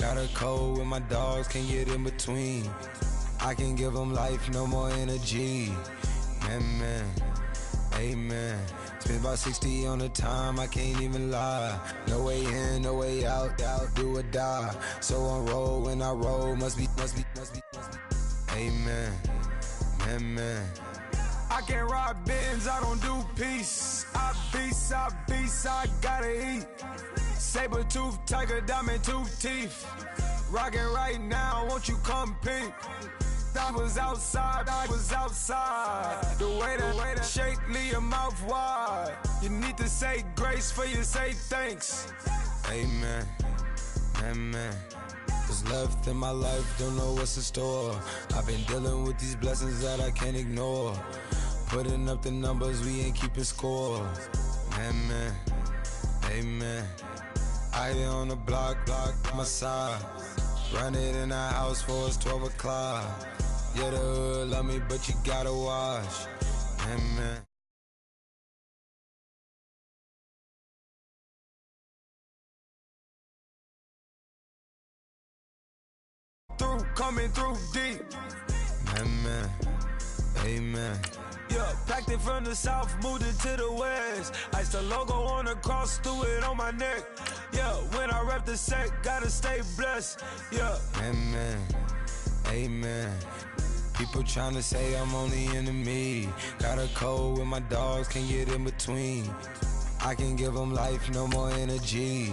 Got a cold with my dogs, can't get in between. I can give them life, no more energy. Man, amen. Spent about 60 on the time, I can't even lie. No way in, no way out, do or die. So on roll, when I roll, must be. Amen, man. I can't ride Benz, I don't do peace. I beast, I gotta eat. Saber tooth, tiger, diamond tooth teeth. Rockin' right now, won't you come peep? I was outside. The way that shake, leave your mouth wide. You need to say grace for you say thanks. Amen, amen. What's left in my life, don't know what's in store. I've been dealing with these blessings that I can't ignore. Putting up the numbers, we ain't keeping score. Amen, amen. I here on the block, my side. Run it in the house for us 12 o'clock. Yeah, the hood love me, but you gotta watch. Amen. Coming through deep. Amen, amen. Yeah, packed it from the south, moved it to the west. Iced the logo on the cross, threw it on my neck. Yeah, when I rep the set, gotta stay blessed. Yeah, amen, amen. People tryna say I'm on the enemy. Got a cold with my dogs, can't get in between. I can give them life, no more energy.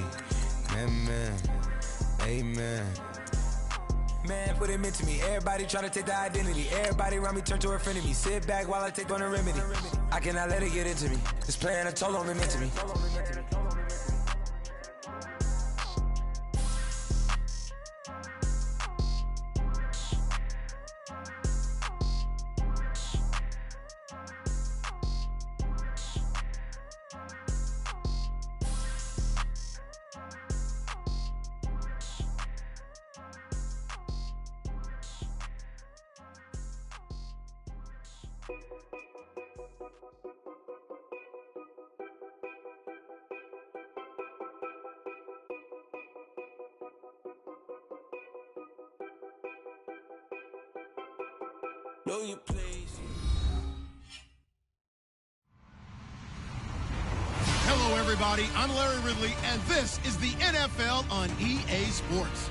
Amen, amen. Man, what it meant to me. Everybody try to take the identity. Everybody around me turn to a friend of me. Sit back while I take on a remedy. I cannot let it get into me. It's playing a toll on me, meant to me. Know you please. Hello, everybody. I'm Larry Ridley, and this is the NFL on EA Sports.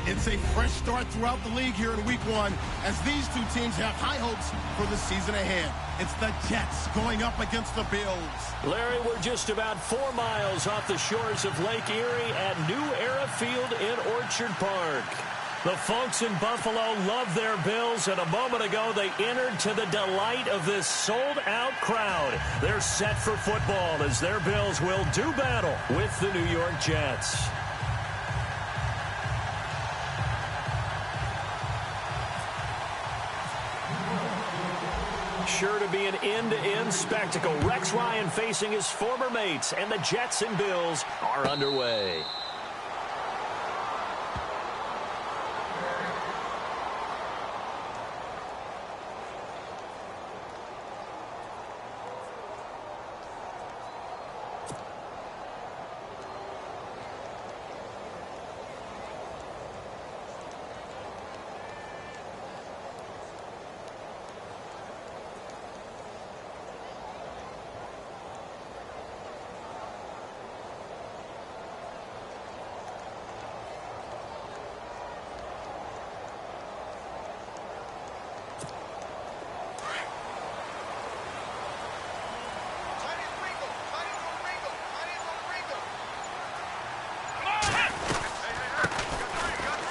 It's a fresh start throughout the league here in Week 1 as these two teams have high hopes for the season ahead. It's the Jets going up against the Bills. Larry, we're just about 4 miles off the shores of Lake Erie at New Era Field in Orchard Park. The folks in Buffalo love their Bills, and a moment ago they entered to the delight of this sold-out crowd. They're set for football as their Bills will do battle with the New York Jets. Sure to be an end-to-end spectacle. Rex Ryan facing his former mates, and the Jets and Bills are underway.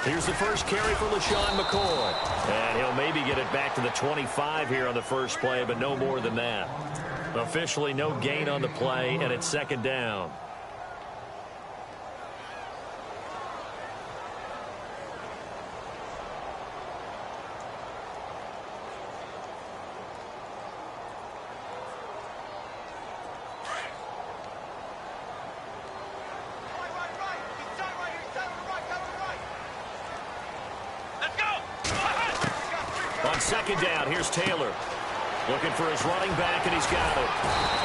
Here's the first carry for LaShawn McCoy. And he'll maybe get it back to the 25 here on the first play, but no more than that. Officially no gain on the play, and it's second down. Second down, here's Taylor. Looking for his running back, and he's got it.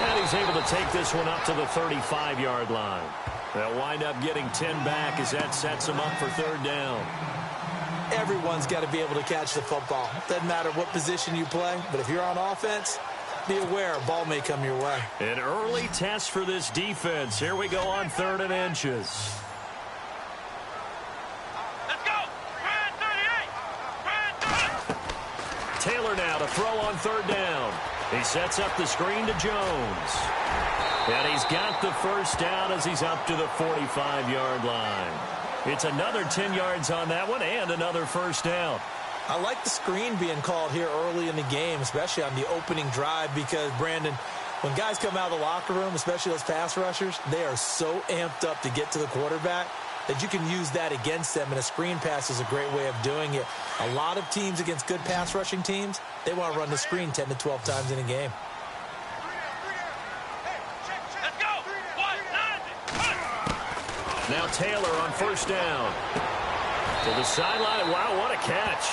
And he's able to take this one up to the 35-yard line. They'll wind up getting 10 back as that sets them up for third down. Everyone's got to be able to catch the football. Doesn't matter what position you play, but if you're on offense, be aware a ball may come your way. An early test for this defense. Here we go on 3rd and inches. Let's go! Brand 38! Taylor now to throw on 3rd down. He sets up the screen to Jones. And he's got the first down as he's up to the 45-yard line. It's another 10 yards on that one and another first down. I like the screen being called here early in the game, especially on the opening drive, because, Brandon, when guys come out of the locker room, especially those pass rushers, they are so amped up to get to the quarterback that you can use that against them, and a screen pass is a great way of doing it. A lot of teams against good pass rushing teams, they want to run the screen 10 to 12 times in a game. Now Taylor on first down. To the sideline. Wow, what a catch.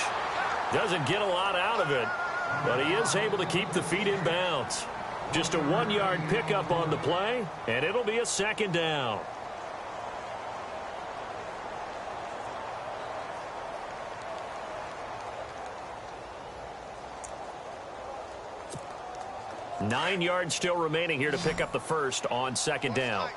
Doesn't get a lot out of it, but he is able to keep the feet in bounds. Just a 1-yard pickup on the play, and it'll be a second down. Nine yards still remaining here to pick up the first on second down.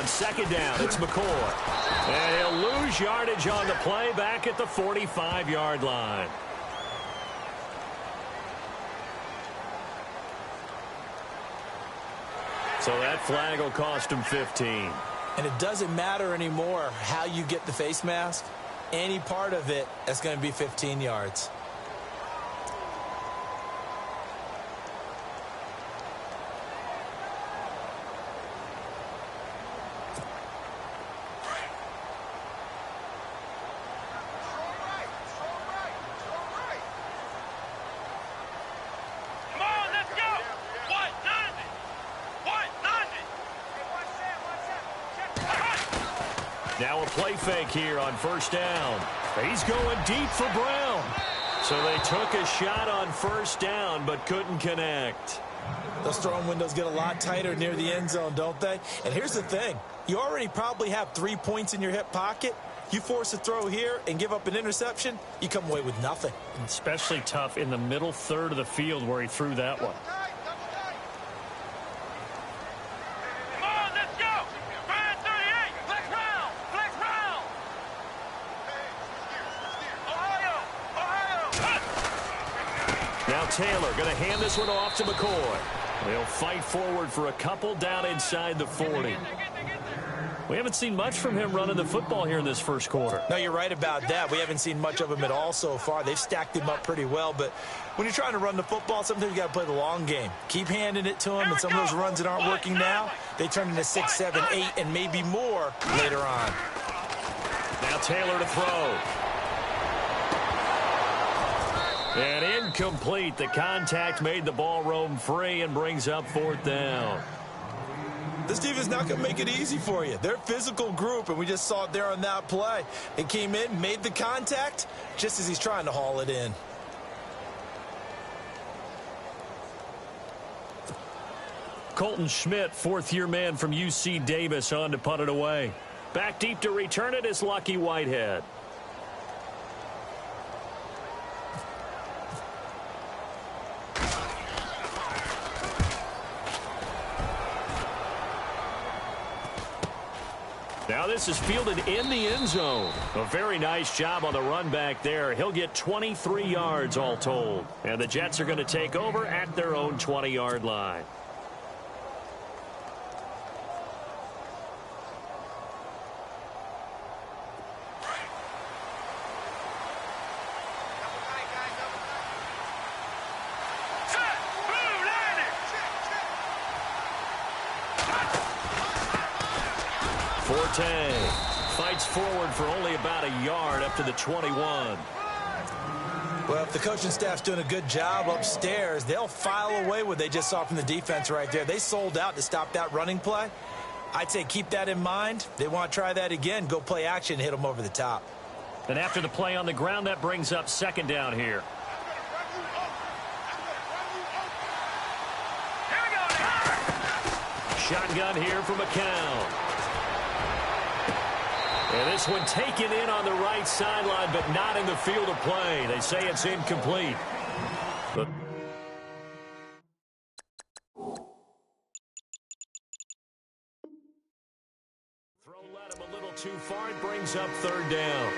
Second down, it's McCoy. And he'll lose yardage on the play back at the 45-yard line. So that flag will cost him 15. And it doesn't matter anymore how you get the face mask. Any part of it, that's going to be 15 yards. Now a play fake here on first down. He's going deep for Brown. So they took a shot on first down but couldn't connect. Those throwing windows get a lot tighter near the end zone, don't they? And here's the thing. You already probably have 3 points in your hip pocket. You force a throw here and give up an interception, you come away with nothing. Especially tough in the middle third of the field where he threw that one. Taylor going to hand this one off to McCoy. They'll fight forward for a couple down inside the 40. We haven't seen much from him running the football here in this first quarter. No, you're right about that. We haven't seen much of him at all so far. They've stacked him up pretty well, but when you're trying to run the football, sometimes you got to play the long game. Keep handing it to him, and some of those runs that aren't working now, they turn into 6, 7, 8, and maybe more later on. Now Taylor to throw. And incomplete. The contact made the ball roam free and brings up fourth down. This defense not going to make it easy for you. They're a physical group, and we just saw it there on that play. They came in, made the contact, just as he's trying to haul it in. Colton Schmidt, fourth-year man from UC Davis, on to punt it away. Back deep to return it is Lucky Whitehead. Now this is fielded in the end zone. A very nice job on the run back there. He'll get 23 yards all told. And the Jets are going to take over at their own 20-yard line. Forte fights forward for only about a yard up to the 21. Well, if the coaching staff's doing a good job upstairs, they'll file away what they just saw from the defense right there. They sold out to stop that running play. I'd say keep that in mind. They want to try that again. Go play action, hit them over the top. And after the play on the ground, that brings up second down here. Shotgun here for McCown. And this one taken in on the right sideline, but not in the field of play. They say it's incomplete. But throw led him a little too far. It brings up third down.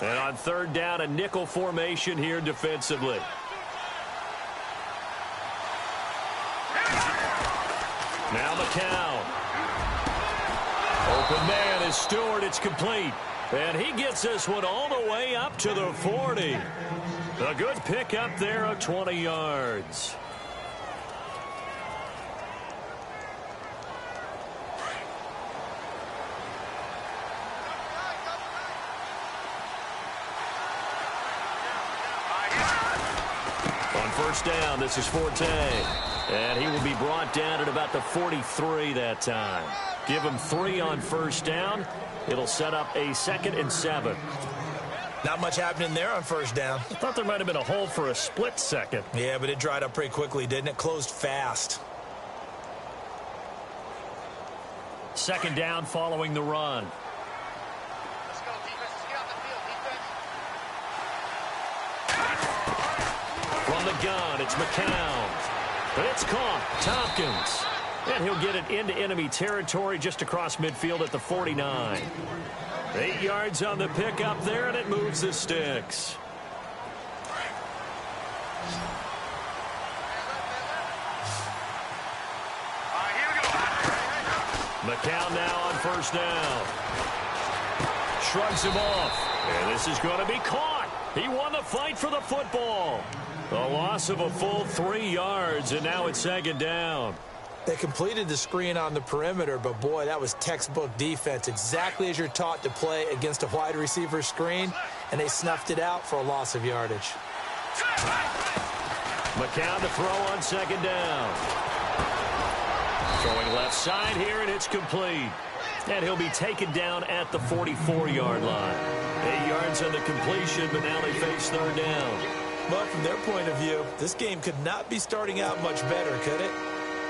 And on third down, a nickel formation here defensively. Now McCown. Open man is Stewart. It's complete. And he gets this one all the way up to the 40. A good pick up there of 20 yards. First down, this is Forte. And he will be brought down at about the 43 that time. Give him 3 on first down. It'll set up a 2nd and 7. Not much happening there on first down. I thought there might have been a hole for a split second. Yeah, but it dried up pretty quickly, didn't it? Closed fast. Second down following the run. Let's go, defense. Let's get out the field, defense. From the gun, it's McCown. But it's caught. Tompkins. And he'll get it into enemy territory just across midfield at the 49. 8 yards on the pickup there, and it moves the sticks. McCown now on first down. Shrugs him off. And this is going to be caught. He won the fight for the football. A loss of a full 3 yards, and now it's second down. They completed the screen on the perimeter, but boy, that was textbook defense. Exactly as you're taught to play against a wide receiver screen, and they snuffed it out for a loss of yardage. McCown to throw on second down. Throwing left side here, and it's complete. And he'll be taken down at the 44-yard line. 8 yards on the completion, but now they face third down. But from their point of view, this game could not be starting out much better, could it?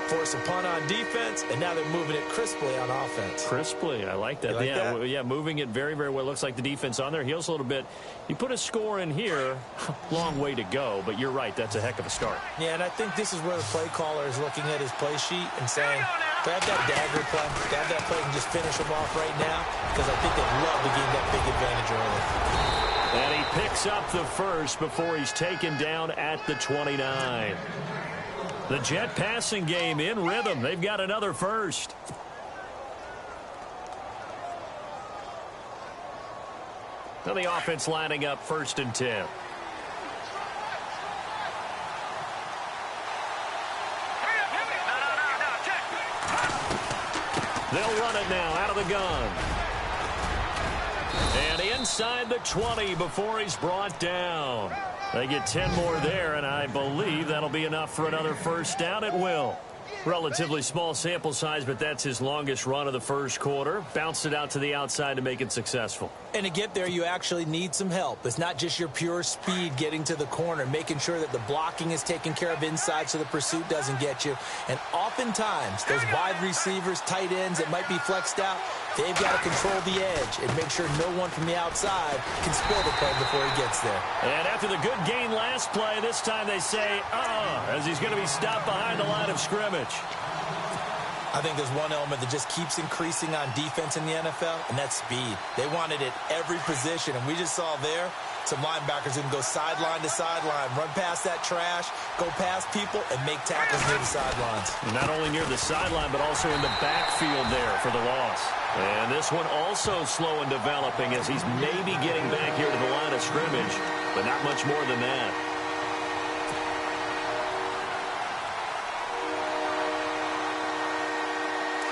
Force a punt on defense, and now they're moving it crisply on offense. Crisply, I like that. You like that? Yeah, moving it very, very well. Looks like the defense on their heels a little bit. You put a score in here, long way to go, but you're right, that's a heck of a start. Yeah, and I think this is where the play caller is looking at his play sheet and saying, grab that dagger play, grab that play and just finish them off right now, because I think they'd love to gain that big advantage early. And he picks up the first before he's taken down at the 29. The Jet passing game in rhythm. They've got another first. Now the offense lining up 1st and 10. They'll run it now out of the gun. And inside the 20 before he's brought down. They get 10 more there, and I believe that'll be enough for another first down. It will. Relatively small sample size, but that's his longest run of the first quarter. Bounced it out to the outside to make it successful. And to get there, you actually need some help. It's not just your pure speed getting to the corner, making sure that the blocking is taken care of inside so the pursuit doesn't get you. And oftentimes, those wide receivers, tight ends that might be flexed out, they've got to control the edge and make sure no one from the outside can spoil the play before he gets there. And after the good gain last play, this time they say, as he's going to be stopped behind the line of scrimmage. I think there's one element that just keeps increasing on defense in the NFL, and that's speed. They want it at every position, and we just saw there some linebackers who can go sideline to sideline, run past that trash, go past people, and make tackles near the sidelines. Not only near the sideline, but also in the backfield there for the loss. And this one also slow in developing as he's maybe getting back here to the line of scrimmage, but not much more than that.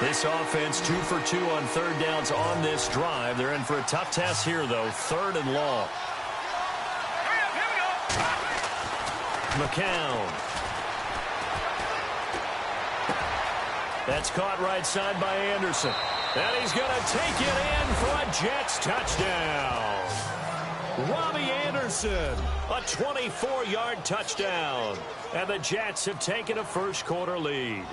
This offense 2 for 2 on third downs on this drive. They're in for a tough test here, though. 3rd and long. McCown. That's caught right side by Anderson. And he's going to take it in for a Jets touchdown. Robbie Anderson, a 24-yard touchdown. And the Jets have taken a first-quarter lead.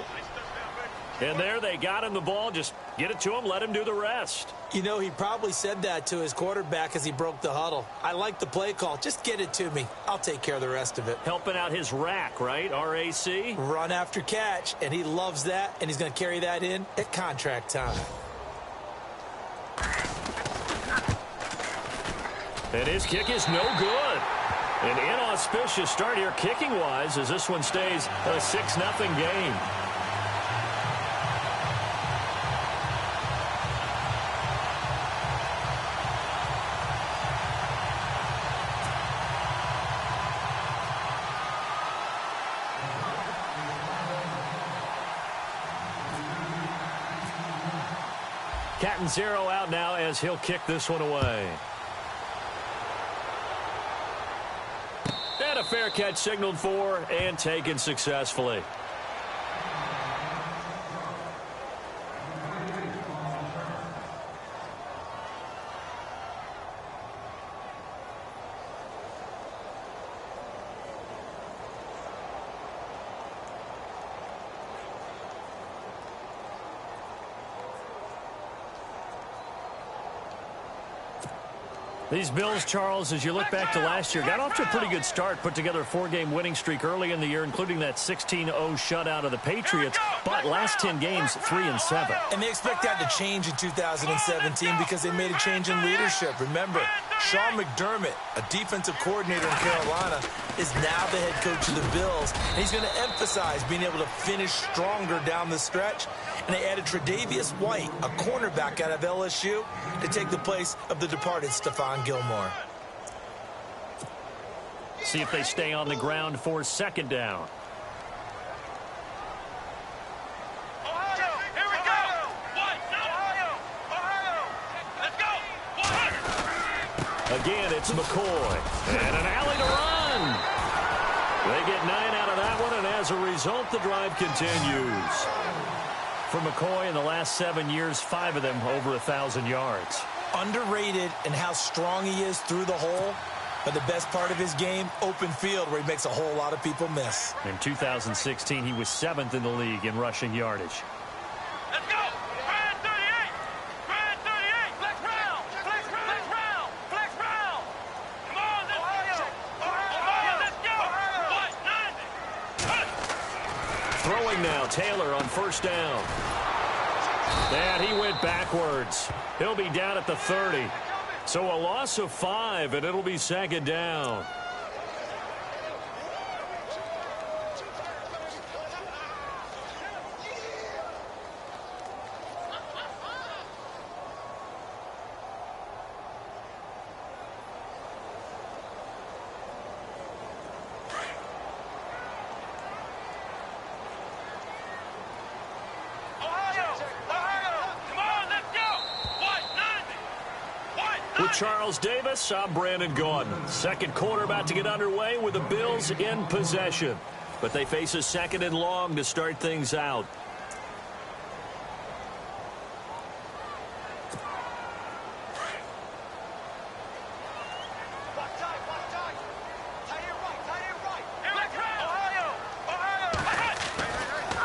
And there they got him the ball. Just get it to him, let him do the rest. You know, he probably said that to his quarterback as he broke the huddle. I like the play call. Just get it to me. I'll take care of the rest of it. Helping out his rack, right? RAC? Run after catch, and he loves that, and he's going to carry that in at contract time. And his kick is no good. An inauspicious start here kicking-wise as this one stays a 6-0 game. Captain Zero out now as he'll kick this one away. And a fair catch signaled for and taken successfully. These Bills, Charles, as you look back to last year, got off to a pretty good start, put together a 4-game winning streak early in the year, including that 16-0 shutout of the Patriots, but last 10 games, 3-7. And they expect that to change in 2017 because they made a change in leadership. Remember, Sean McDermott, a defensive coordinator in Carolina, is now the head coach of the Bills, and he's going to emphasize being able to finish stronger down the stretch. And they added Tre'Davious White, a cornerback out of LSU, to take the place of the departed Stephon Gilmore. See if they stay on the ground for 2nd down. Ohio, here we go. Ohio, let's go. Again, it's McCoy. And an alley to run. They get 9 out of that one, and as a result, the drive continues. For McCoy in the last 7 years, 5 of them over 1,000 yards. Underrated in how strong he is through the hole, but the best part of his game, open field, where he makes a whole lot of people miss. In 2016, he was 7th in the league in rushing yardage. Let's go. Brand 38. Brand 38. Flex round. Flex round. Flex round. Come on, let's go. Ohio, let's go. What? 90. Throwing now, Taylor on 1st down. And he went backwards. He'll be down at the 30. So a loss of 5, and it'll be 2nd down. With Charles Davis, I'm Brandon Gordon. 2nd quarter about to get underway with the Bills in possession. But they face a 2nd and long to start things out.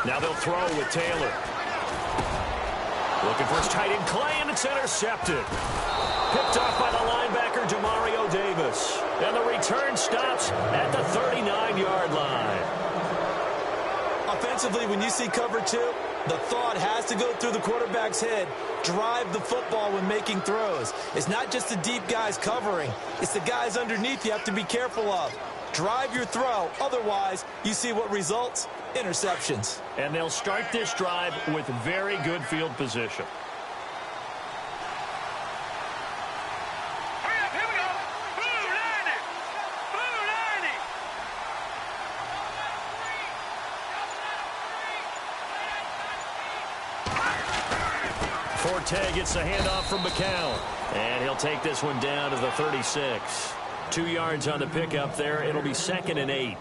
Now they'll throw with Taylor. Looking for his tight end Clay, and it's intercepted. Picked off by the linebacker, Demario Davis. And the return stops at the 39-yard line. Offensively, when you see cover 2, the thought has to go through the quarterback's head. Drive the football when making throws. It's not just the deep guys covering. It's the guys underneath you have to be careful of. Drive your throw. Otherwise, you see what results? Interceptions. And they'll start this drive with very good field position. Forte gets the handoff from McCown. And he'll take this one down to the 36. 2 yards on the pickup there. It'll be 2nd and 8.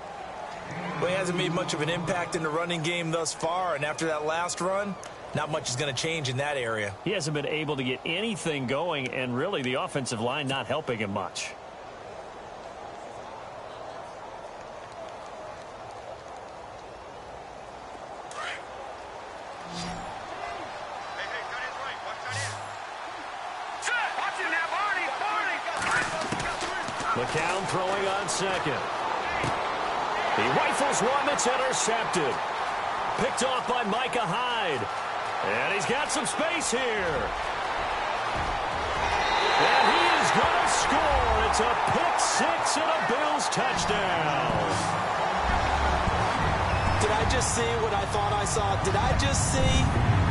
Well, he hasn't made much of an impact in the running game thus far, and after that last run, not much is going to change in that area. He hasn't been able to get anything going, and really the offensive line not helping him much. McCown throwing on 2nd. He rifles one that's intercepted. Picked off by Micah Hyde. And he's got some space here. And he is going to score. It's a pick 6 and a Bills touchdown. Did I just see what I thought I saw? Did I just see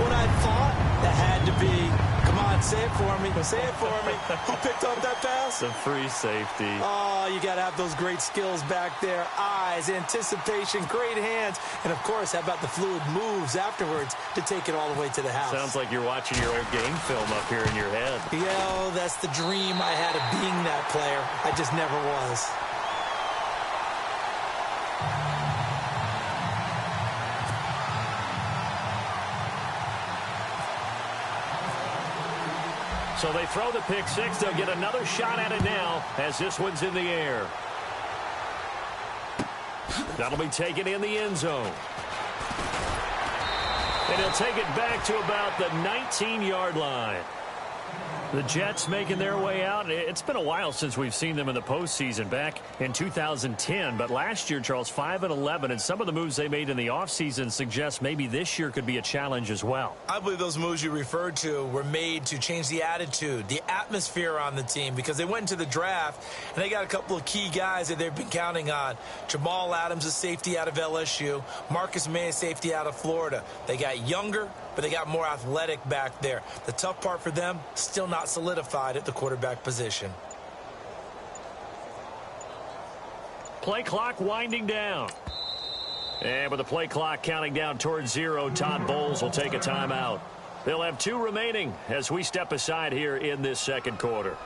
what I thought? That had to be. Come on, say it for me. Say it for me. Who picked up that pass? The free safety. Oh, you got to have those great skills back there. Eyes, anticipation, great hands. And, of course, how about the fluid moves afterwards to take it all the way to the house? Sounds like you're watching your old game film up here in your head. Yo, that's the dream I had of being that player. I just never was. So they throw the pick 6. They'll get another shot at it now as this one's in the air. That'll be taken in the end zone. And he'll take it back to about the 19-yard line. The Jets making their way out. It's been a while since we've seen them in the postseason, back in 2010. But last year, Charles, 5-11, and some of the moves they made in the offseason suggest maybe this year could be a challenge as well. I believe those moves you referred to were made to change the attitude, the atmosphere on the team, because they went into the draft, and they got a couple of key guys that they've been counting on. Jamal Adams, a safety out of LSU. Marcus May, a safety out of Florida. They got younger, but they got more athletic back there. The tough part for them, still not solidified at the quarterback position. Play clock winding down. And with the play clock counting down towards 0, Todd Bowles will take a timeout. They'll have 2 remaining as we step aside here in this second quarter.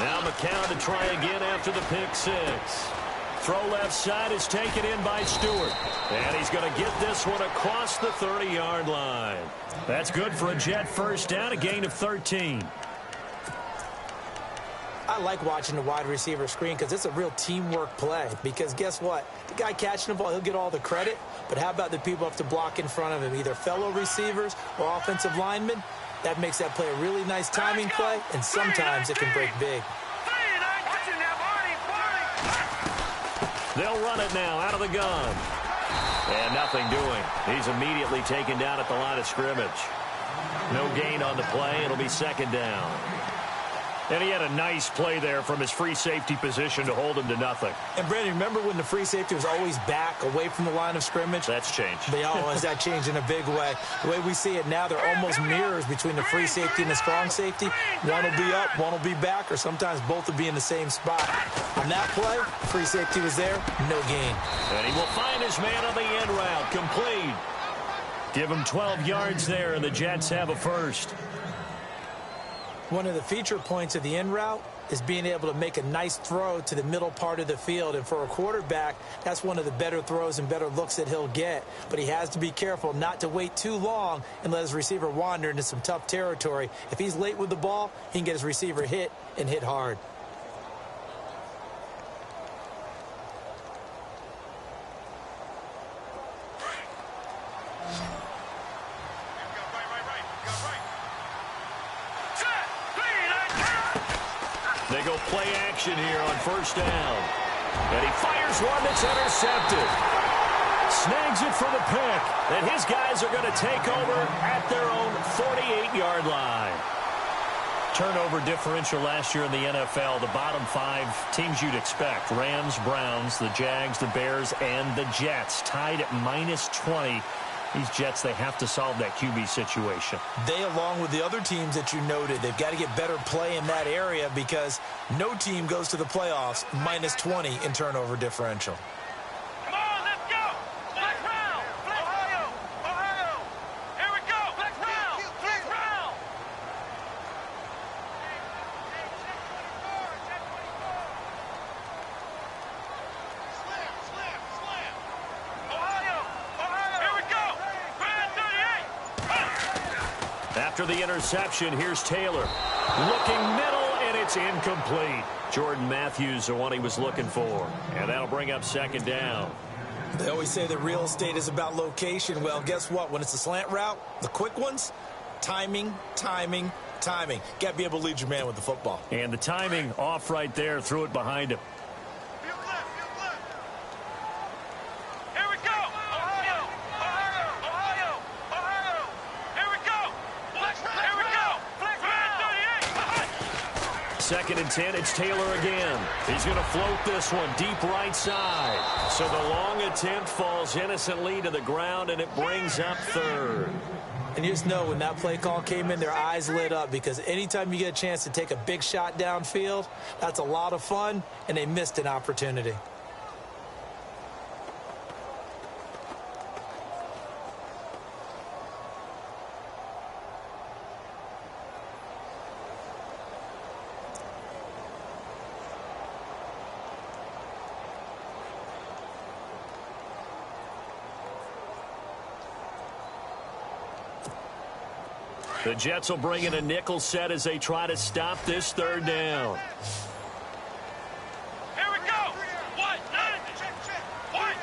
Now McCown to try again after the pick 6. Throw left side is taken in by Stewart. And he's going to get this one across the 30-yard line. That's good for a Jet first down, a gain of 13. I like watching the wide receiver screen because it's a real teamwork play. Because guess what? The guy catching the ball, he'll get all the credit. But how about the people who have to block in front of him, either fellow receivers or offensive linemen? That makes that play a really nice timing play, and sometimes it can break big. They'll run it now out of the gun. And nothing doing. He's immediately taken down at the line of scrimmage. No gain on the play. It'll be second down. And he had a nice play there from his free safety position to hold him to nothing. And, Brandon, remember when the free safety was always back away from the line of scrimmage? That's changed. That changed in a big way. The way we see it now, they're almost mirrors between the free safety and the strong safety. One will be up, one will be back, or sometimes both will be in the same spot. On that play, free safety was there, no gain. And he will find his man on the end route, complete. Give him 12 yards there, and the Jets have a first. One of the feature points of the in route is being able to make a nice throw to the middle part of the field. And for a quarterback, that's one of the better throws and better looks that he'll get. But he has to be careful not to wait too long and let his receiver wander into some tough territory. If he's late with the ball, he can get his receiver hit and hit hard. They go play action here on first down. And he fires one that's intercepted. Snags it for the pick. And his guys are going to take over at their own 48-yard line. Turnover differential last year in the NFL, the bottom 5 teams you'd expect. Rams, Browns, the Jags, the Bears, and the Jets tied at -20 These Jets, they have to solve that QB situation. They, along with the other teams that you noted, they've got to get better play in that area because no team goes to the playoffs minus 20 in turnover differential. Come on, let's go. Flex round. Ohio. Ohio. Here we go. Flex round. Flex round. Ohio. Ohio. Here we go. Grand 38. After the interception, here's Taylor. Looking middle, and it's incomplete. Jordan Matthews, the one he was looking for. And that'll bring up second down. They always say that real estate is about location. Well, guess what? When it's a slant route, the quick ones, timing, timing, timing. Got to be able to lead your man with the football. And the timing off right there. Threw it behind him. Field left. Here we go. Ohio. Ohio. Ohio. Ohio. Here we go. Flex. Here we go. Flex round. 38. 2nd and 10, it's Taylor again. He's going to float this one deep right side. So the long attempt falls innocently to the ground, and it brings up 3rd. And you just know when that play call came in, their eyes lit up because anytime you get a chance to take a big shot downfield, that's a lot of fun, and they missed an opportunity. The Jets will bring in a nickel set as they try to stop this 3rd down. Here we go. What? What?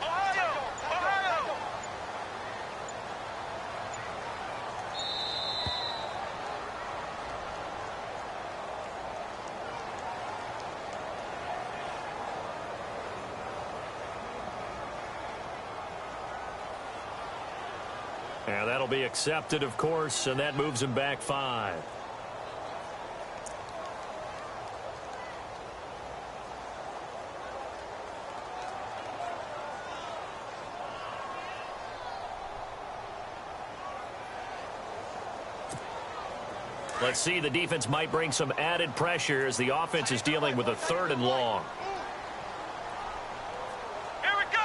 Ohio. Ohio. And that'll be accepted, of course, and that moves him back 5. Let's see, the defense might bring some added pressure as the offense is dealing with a 3rd and long. Here we go.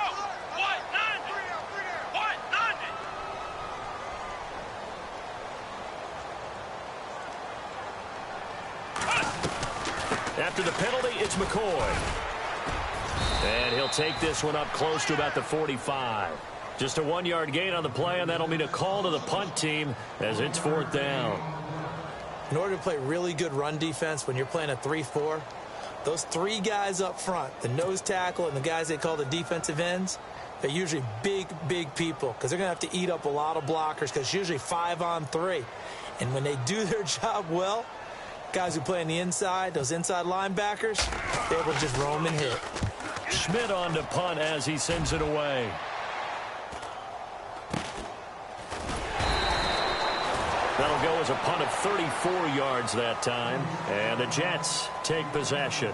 What? 90. What? 90. After the penalty, it's McCoy. And he'll take this one up close to about the 45. Just a 1-yard gain on the play, and that'll mean a call to the punt team as it's 4th down. In order to play really good run defense when you're playing a 3-4, those 3 guys up front, the nose tackle and the guys they call the defensive ends, they're usually big people because they're going to have to eat up a lot of blockers because it's usually 5-on-3. And when they do their job well, guys who play on the inside, those inside linebackers, they're able to just roam and hit. Schmidt on to punt as he sends it away. That'll go as a punt of 34 yards that time. And the Jets take possession.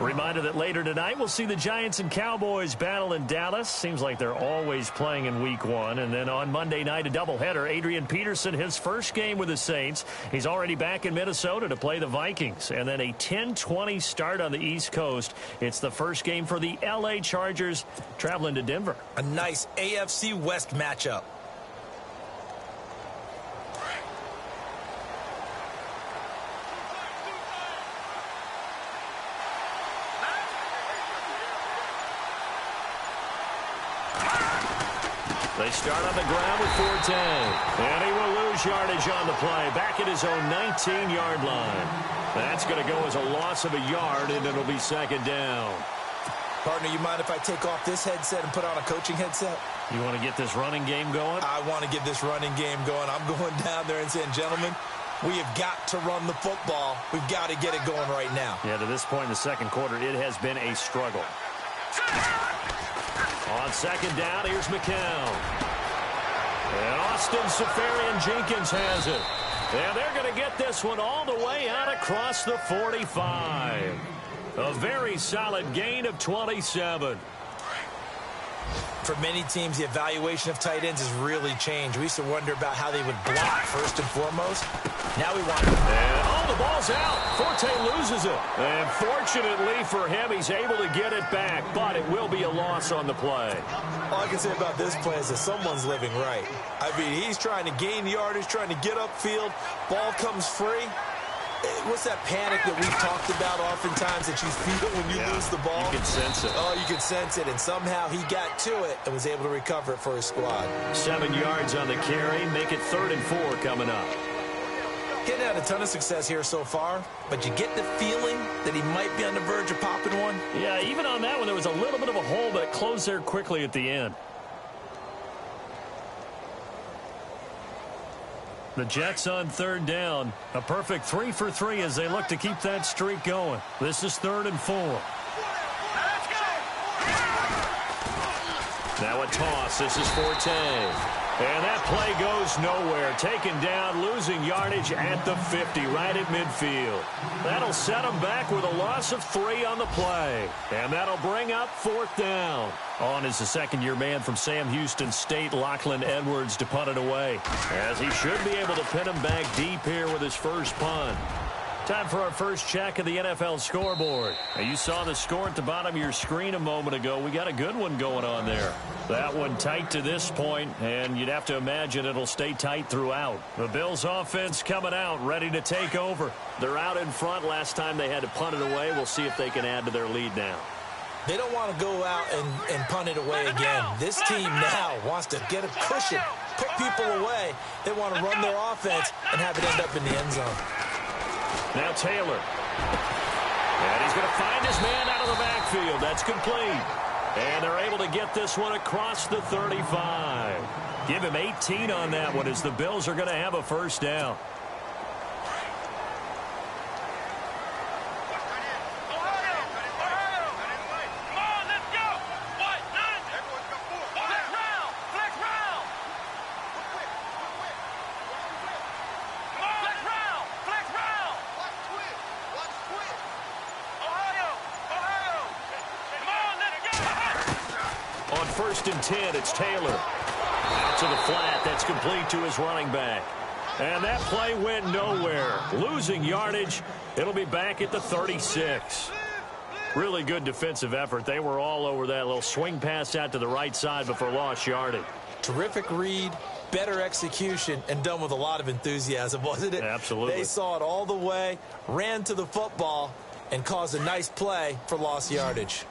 Reminder that later tonight we'll see the Giants and Cowboys battle in Dallas. Seems like they're always playing in week 1. And then on Monday night, a doubleheader. Adrian Peterson, his first game with the Saints. He's already back in Minnesota to play the Vikings. And then a 10:20 start on the East Coast. It's the first game for the L.A. Chargers traveling to Denver. A nice AFC West matchup. They start on the ground with 4-10. And he will lose yardage on the play. Back at his own 19-yard line. That's going to go as a loss of a yard, and it'll be 2nd down. Partner, you mind if I take off this headset and put on a coaching headset? You want to get this running game going? I want to get this running game going. I'm going down there and saying, gentlemen, we have got to run the football. We've got to get it going right now. Yeah, to this point in the second quarter, it has been a struggle. On 2nd down, here's McCown. And Austin Safarian-Jenkins has it. And they're going to get this one all the way out across the 45. A very solid gain of 27. For many teams, the evaluation of tight ends has really changed. We used to wonder about how they would block first and foremost. Now we want... And, the ball's out. Forte loses it. And fortunately for him, he's able to get it back, but it will be a loss on the play. All I can say about this play is that someone's living right. I mean, he's trying to gain yardage, trying to get upfield. Ball comes free. What's that panic that we've talked about oftentimes that you feel when you lose the ball? You can sense it. Oh, you can sense it, and somehow he got to it and was able to recover it for his squad. 7 yards on the carry. Make it 3rd and 4 coming up. Getting had a ton of success here so far, but you get the feeling that he might be on the verge of popping one. Yeah, even on that one, there was a little bit of a hole, but it closed there quickly at the end. The Jets on 3rd down. A perfect 3 for 3 as they look to keep that streak going. This is 3rd and 4. Now a toss. This is Forte. And that play goes nowhere. Taken down, losing yardage at the 50, right at midfield. That'll set him back with a loss of 3 on the play. And that'll bring up 4th down. On is the second-year man from Sam Houston State, Lachlan Edwards, to punt it away. As he should be able to pin him back deep here with his first punt. Time for our first check of the NFL scoreboard. Now, you saw the score at the bottom of your screen a moment ago. We got a good one going on there. That one tight to this point, and you'd have to imagine it'll stay tight throughout. The Bills offense coming out, ready to take over. They're out in front. Last time they had to punt it away. We'll see if they can add to their lead now. They don't want to go out and punt it away again. This team now wants to get a cushion, put people away. They want to run their offense and have it end up in the end zone. Now Taylor. And he's going to find his man out of the backfield. That's complete. And they're able to get this one across the 35. Give him 18 on that one as the Bills are going to have a first down. On 1st and 10, it's Taylor. Out to the flat. That's complete to his running back. And that play went nowhere. Losing yardage. It'll be back at the 36. Really good defensive effort. They were all over that little swing pass out to the right side before lost yardage. Terrific read, better execution, and done with a lot of enthusiasm, wasn't it? Absolutely. They saw it all the way, ran to the football, and caused a nice play for lost yardage.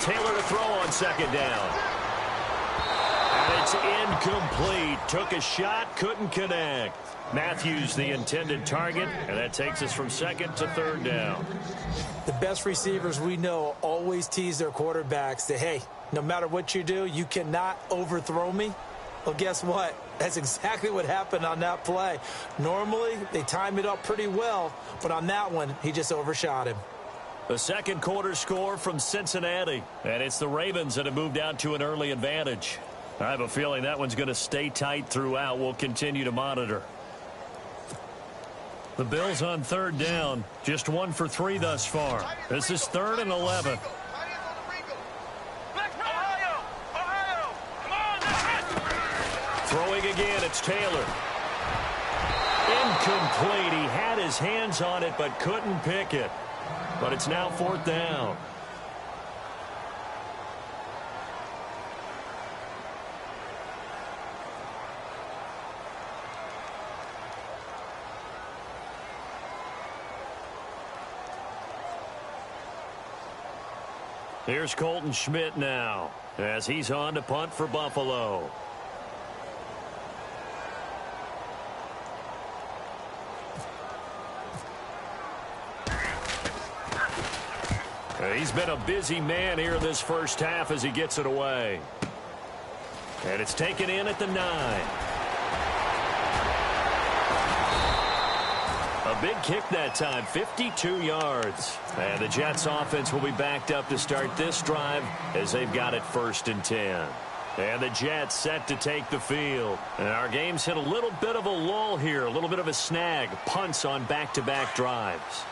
Taylor to throw on 2nd down. And it's incomplete. Took a shot, couldn't connect. Matthews the intended target, and that takes us from 2nd to 3rd down. The best receivers we know always tease their quarterbacks that, hey, no matter what you do, you cannot overthrow me. Well, guess what? That's exactly what happened on that play. Normally, they time it up pretty well, but on that one, he just overshot him. The second quarter score from Cincinnati. And it's the Ravens that have moved out to an early advantage. I have a feeling that one's going to stay tight throughout. We'll continue to monitor. The Bills on 3rd down. Just 1 for 3 thus far. This is 3rd and 11. Throwing again, it's Taylor. Incomplete. He had his hands on it but couldn't pick it. But it's now 4th down. Here's Colton Schmidt now as he's on to punt for Buffalo. He's been a busy man here in this first half as he gets it away. And it's taken in at the 9. A big kick that time, 52 yards. And the Jets offense will be backed up to start this drive as they've got it 1st and 10. And the Jets set to take the field. And our game's hit a little bit of a lull here, a little bit of a snag. Punts on back-to-back drives.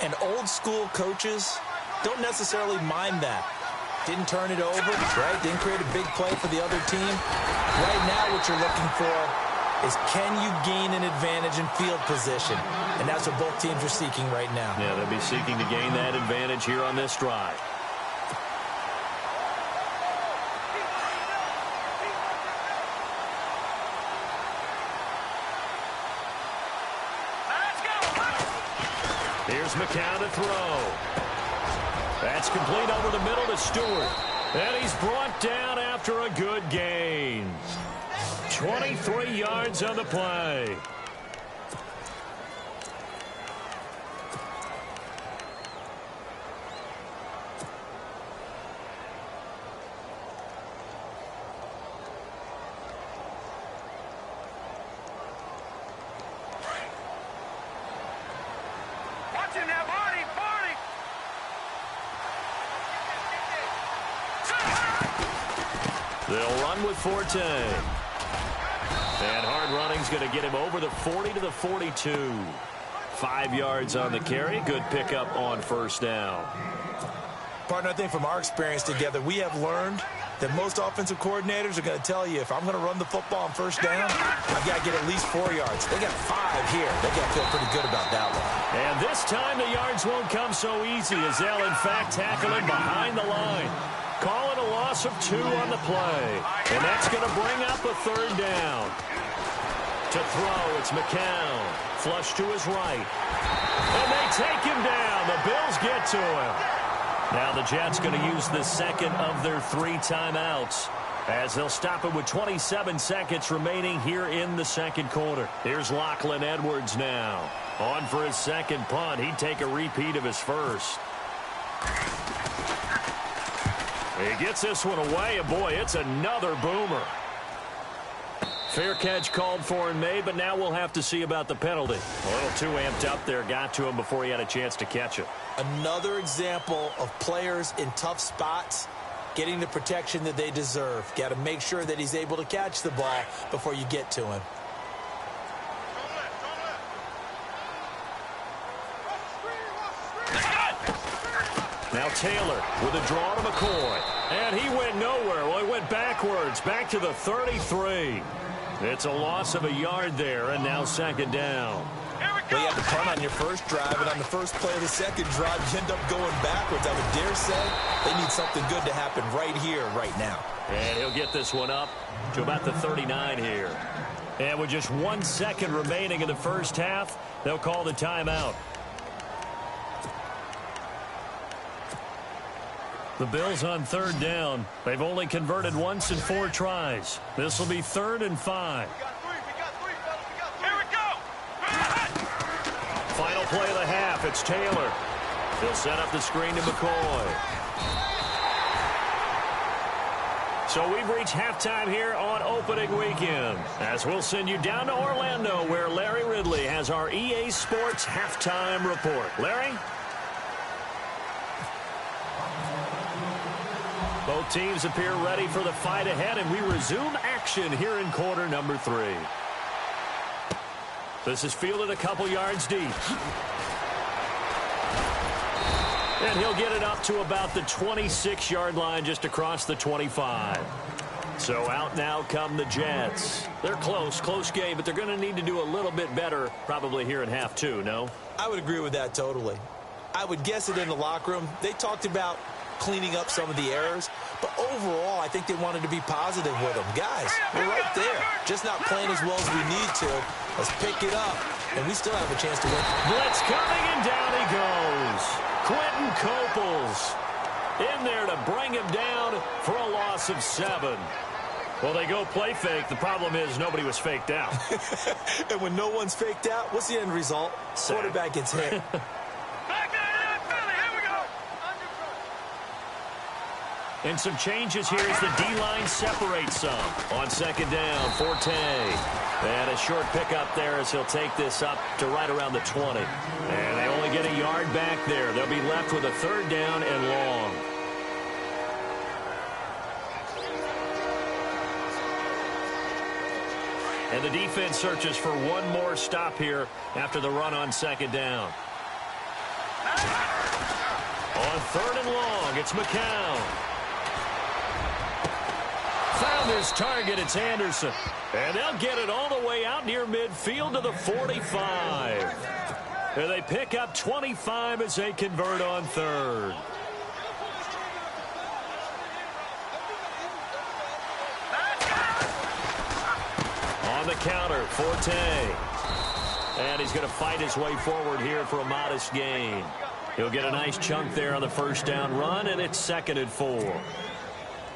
And old-school coaches don't necessarily mind that. Didn't turn it over, right? Didn't create a big play for the other team. Right now what you're looking for is can you gain an advantage in field position? And that's what both teams are seeking right now. Yeah, they'll be seeking to gain that advantage here on this drive. Here's McCown to throw. That's complete over the middle to Stewart. And he's brought down after a good gain. 23 yards on the play. Watch him now, Barney. They'll run with Forte. And hard running's going to get him over the 40 to the 42. 5 yards on the carry. Good pickup on 1st down. Partner, I think from our experience together, we have learned that most offensive coordinators are going to tell you, if I'm going to run the football on 1st down, I've got to get at least 4 yards. They got 5 here. They got to feel pretty good about that one. And this time the yards won't come so easy as they'll, in fact, tackle him behind the line. Call it a loss of 2 on the play. And that's going to bring up a 3rd down. To throw, it's McCown. Flush to his right. And they take him down. The Bills get to him. Now the Jets going to use the 2nd of their 3 timeouts as they'll stop it with 27 seconds remaining here in the 2nd quarter. Here's Lachlan Edwards now. On for his 2nd punt. He'd take a repeat of his 1st. He gets this one away, and boy, it's another boomer. Fair catch called for and made, but now we'll have to see about the penalty. A little too amped up there, got to him before he had a chance to catch it. Another example of players in tough spots getting the protection that they deserve. Got to make sure that he's able to catch the ball before you get to him. Now Taylor with a draw to McCoy. And he went nowhere. Well, he went backwards, back to the 33. It's a loss of a yard there, and now 2nd down. Well, you have to punt on your 1st drive, and on the 1st play of the 2nd drive, you end up going backwards. I would dare say they need something good to happen right here, right now. And he'll get this one up to about the 39 here. And with just 1 second remaining in the 1st half, they'll call the timeout. The Bills on 3rd down. They've only converted once in 4 tries. This will be 3rd and 5. Here we go. Final play of the half. It's Taylor. He'll set up the screen to McCoy. So we've reached halftime here on opening weekend, as we'll send you down to Orlando, where Larry Ridley has our EA Sports halftime report. Larry? Both teams appear ready for the fight ahead, and we resume action here in quarter number 3. This is fielded a couple yards deep. And he'll get it up to about the 26-yard line, just across the 25. So out now come the Jets. They're close game, but they're going to need to do a little bit better probably here in half 2, no? I would agree with that totally. I would guess it in the locker room. They talked about cleaning up some of the errors, but overall, I think they wanted to be positive with them. Guys, we're right there. Just not playing as well as we need to. Let's pick it up, and we still have a chance to win. Blitz coming, and down he goes. Quentin Coples in there to bring him down for a loss of 7. Well, they go play fake. The problem is nobody was faked out. And when no one's faked out, what's the end result? Quarterback gets hit. Back to the Philly. Here we go. And some changes here as the D-line separates some. On second down, Forte. And a short pickup there as he'll take this up to right around the 20. And they only get a yard back there. They'll be left with a third down and long. And the defense searches for one more stop here after the run on second down. On third and long, it's McCown. Found his target, it's Anderson. And they'll get it all the way out near midfield to the 45. And they pick up 25 as they convert on third. On the counter, Forte. And he's going to fight his way forward here for a modest gain. He'll get a nice chunk there on the first down run, and it's 2nd and 4.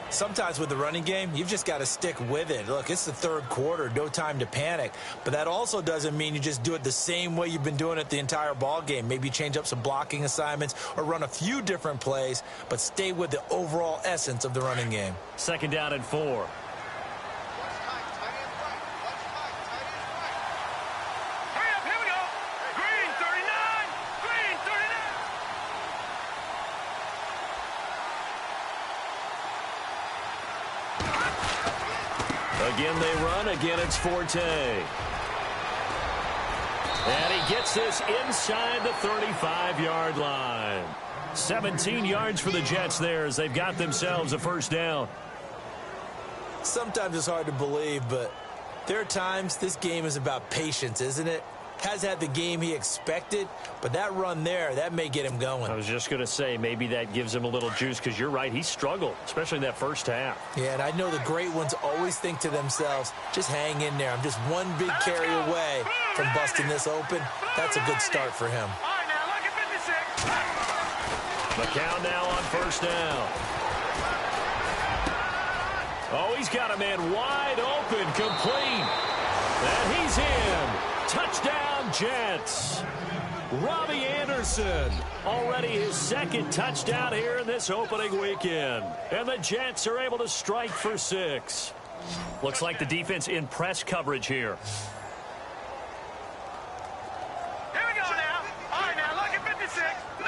Sometimes with the running game, you've just got to stick with it. Look, it's the third quarter, no time to panic. But that also doesn't mean you just do it the same way you've been doing it the entire ball game. Maybe change up some blocking assignments or run a few different plays, but stay with the overall essence of the running game. 2nd down and 4. Again they run, again it's Forte. And he gets this inside the 35-yard line. 17 yards for the Jets there as they've got themselves a first down. Sometimes it's hard to believe, but there are times this game is about patience, isn't it? Has had the game he expected, but that run there, that may get him going. I was just going to say, maybe that gives him a little juice, because you're right, he struggled, especially in that first half. Yeah, and I know the great ones always think to themselves, just hang in there. I'm just one big carry away from busting this open. That's a good start for him. All right, now look at 56. McCown now on first down. Oh, he's got a man wide open, complete. And he's in. Touchdown, Jets. Robbie Anderson, already his 2nd touchdown here in this opening weekend. And the Jets are able to strike for 6. Looks like the defense in press coverage here. Here we go now. All right, now look at 56. No.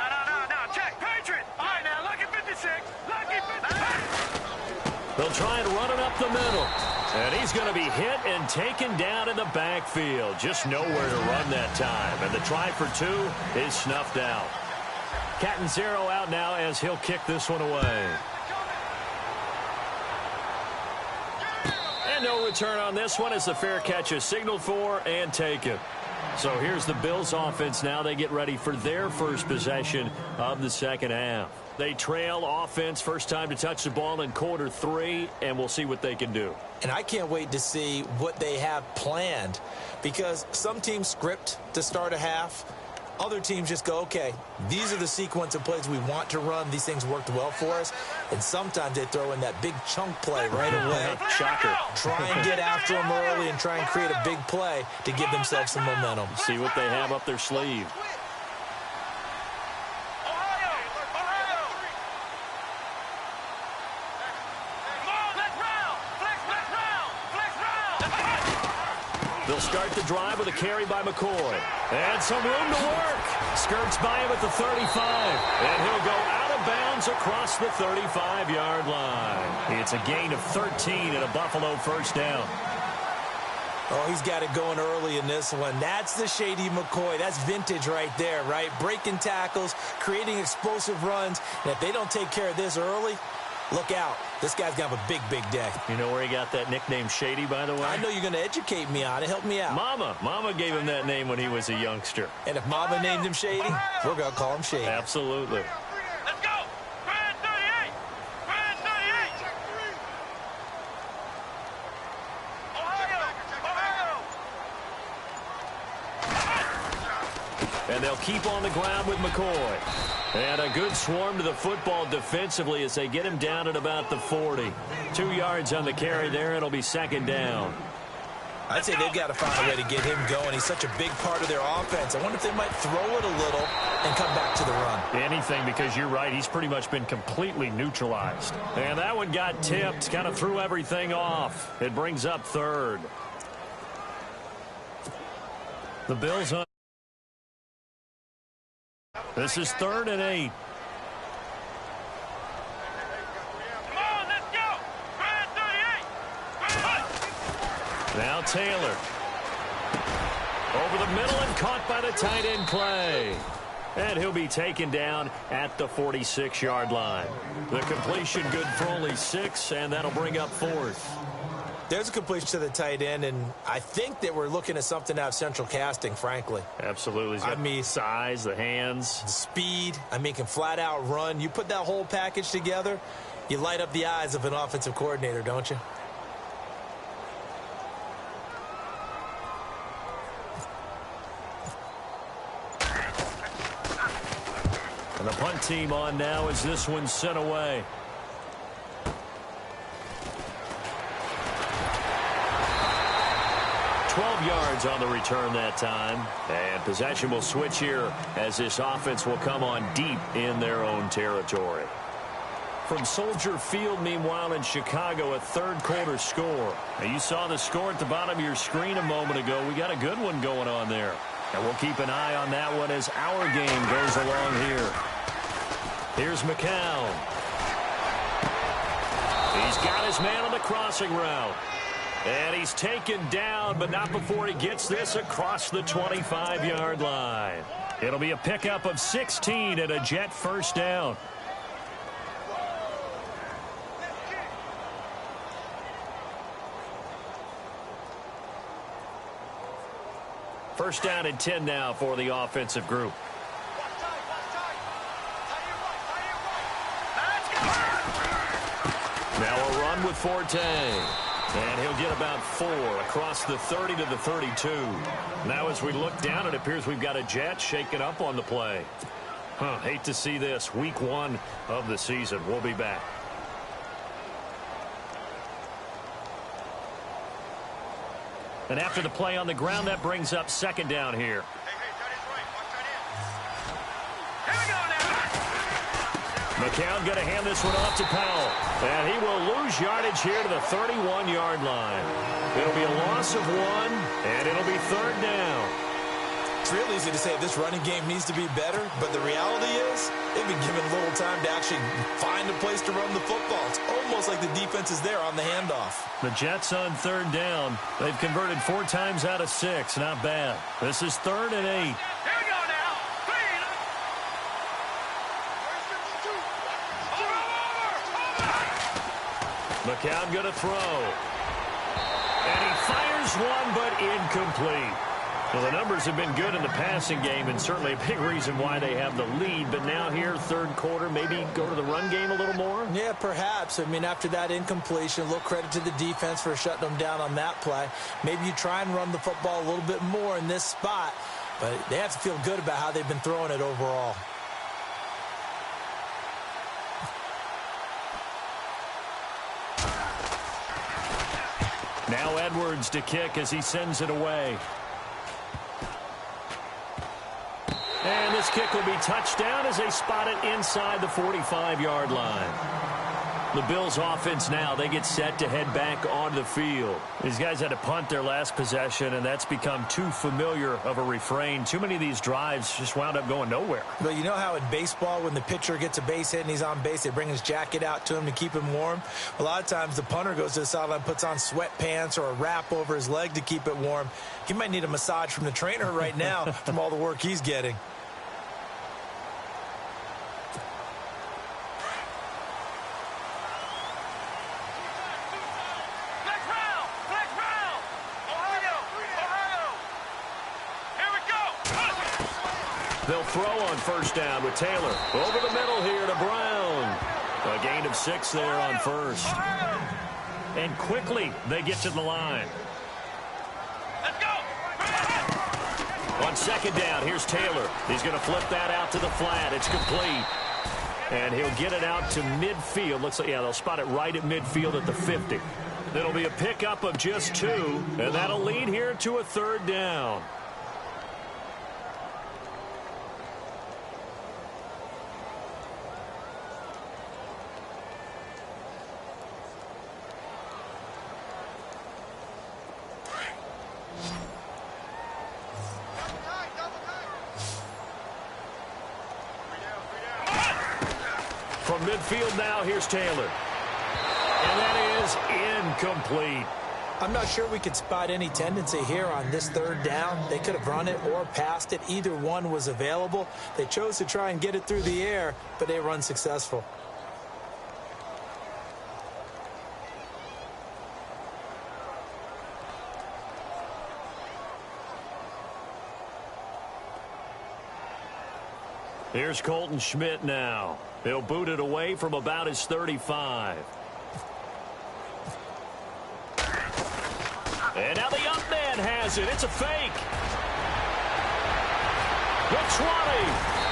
Check. Patriot. All right, now look at 56. Look at 56. They'll try and run it up the middle. And he's going to be hit and taken down in the backfield. Just nowhere to run that time. And the try for 2 is snuffed out. Catanzaro out now as he'll kick this one away. And no return on this one as the fair catch is signaled for and taken. So here's the Bills offense now. They get ready for their first possession of the second half. They trail offense, first time to touch the ball in quarter 3, and we'll see what they can do. And I can't wait to see what they have planned, because some teams script to start a half. Other teams just go, okay, these are the sequence of plays we want to run. These things worked well for us. And sometimes they throw in that big chunk play right away. Shocker. Try and get after them early and try and create a big play to give themselves some momentum. See what they have up their sleeve. They'll start the drive with a carry by McCoy. And some room to work. Skirts by him at the 35. And he'll go out of bounds across the 35-yard line. It's a gain of 13 and a Buffalo first down. Oh, he's got it going early in this one. That's the shady McCoy. That's vintage right there, right? Breaking tackles, creating explosive runs. And if they don't take care of this early, look out. This guy's going to have a big, big day. You know where he got that nickname Shady, by the way? I know you're going to educate me on it. Help me out. Mama gave him that name when he was a youngster. And if Mama named him Shady, we're going to call him Shady. Absolutely. Let's go. Brand 38. Brand 38. Ohio. And they'll keep on the ground with McCoy. And a good swarm to the football defensively as they get him down at about the 40. 2 yards on the carry there. It'll be second down. I'd say they've got to find a way to get him going. He's such a big part of their offense. I wonder if they might throw it a little and come back to the run. Anything, because you're right. He's pretty much been completely neutralized. And that one got tipped, kind of threw everything off. It brings up third. The Bills on. This is 3rd and 8. Now Taylor. Over the middle and caught by the tight end Clay. And he'll be taken down at the 46-yard line. The completion good for only 6, and that'll bring up 4th. There's a completion to the tight end, and I think that we're looking at something out of central casting, frankly. Absolutely. He's got the size, the hands. The speed. I mean, can flat out run. You put that whole package together, you light up the eyes of an offensive coordinator, don't you? And the punt team on now as this one's sent away. Yards on the return that time. And possession will switch here as this offense will come on deep in their own territory. From Soldier Field, meanwhile, in Chicago, a third-quarter score. Now, you saw the score at the bottom of your screen a moment ago. We got a good one going on there. And we'll keep an eye on that one as our game goes along here. Here's McCown. He's got his man on the crossing route. And he's taken down, but not before he gets this across the 25-yard line. It'll be a pickup of 16 and a Jet first down. First down and 10 now for the offensive group. Now a run with Forte. And he'll get about 4 across the 30 to the 32. Now as we look down, it appears we've got a Jet shaking up on the play. Hate to see this. Week 1 of the season. We'll be back. And after the play on the ground, that brings up 2nd down here. McCown going to hand this one off to Powell. And he will lose yardage here to the 31-yard line. It'll be a loss of 1, and it'll be 3rd down. It's real easy to say this running game needs to be better, but the reality is they've been given little time to actually find a place to run the football. It's almost like the defense is there on the handoff. The Jets on 3rd down. They've converted 4 times out of 6. Not bad. This is 3rd and 8. McCown going to throw. And he fires one, but incomplete. Well, the numbers have been good in the passing game, and certainly a big reason why they have the lead. But now here, 3rd quarter, maybe go to the run game a little more? Yeah, perhaps. I mean, after that incompletion, a little credit to the defense for shutting them down on that play. Maybe you try and run the football a little bit more in this spot, but they have to feel good about how they've been throwing it overall. Now Edwards to kick as he sends it away. And this kick will be touched down as they spot it inside the 45-yard line. The Bills offense now, they get set to head back onto the field. These guys had to punt their last possession, and that's become too familiar of a refrain. Too many of these drives just wound up going nowhere. But you know how in baseball, when the pitcher gets a base hit and he's on base, they bring his jacket out to him to keep him warm? A lot of times the punter goes to the sideline, puts on sweatpants or a wrap over his leg to keep it warm. He might need a massage from the trainer right now from all the work he's getting. They'll throw on first down with Taylor. Over the middle here to Brown. A gain of 6 there on first. And quickly they get to the line. Let's go. On second down, here's Taylor. He's going to flip that out to the flat. It's complete. And he'll get it out to midfield. Looks like, yeah, they'll spot it right at midfield at the 50. It'll be a pickup of just 2, and that'll lead here to a 3rd down. From midfield now, here's Taylor. And that is incomplete. I'm not sure we could spot any tendency here on this 3rd down. They could have run it or passed it. Either one was available. They chose to try and get it through the air, but they were unsuccessful. Here's Colton Schmidt now. He'll boot it away from about his 35. And now the up man has it. It's a fake. The 20.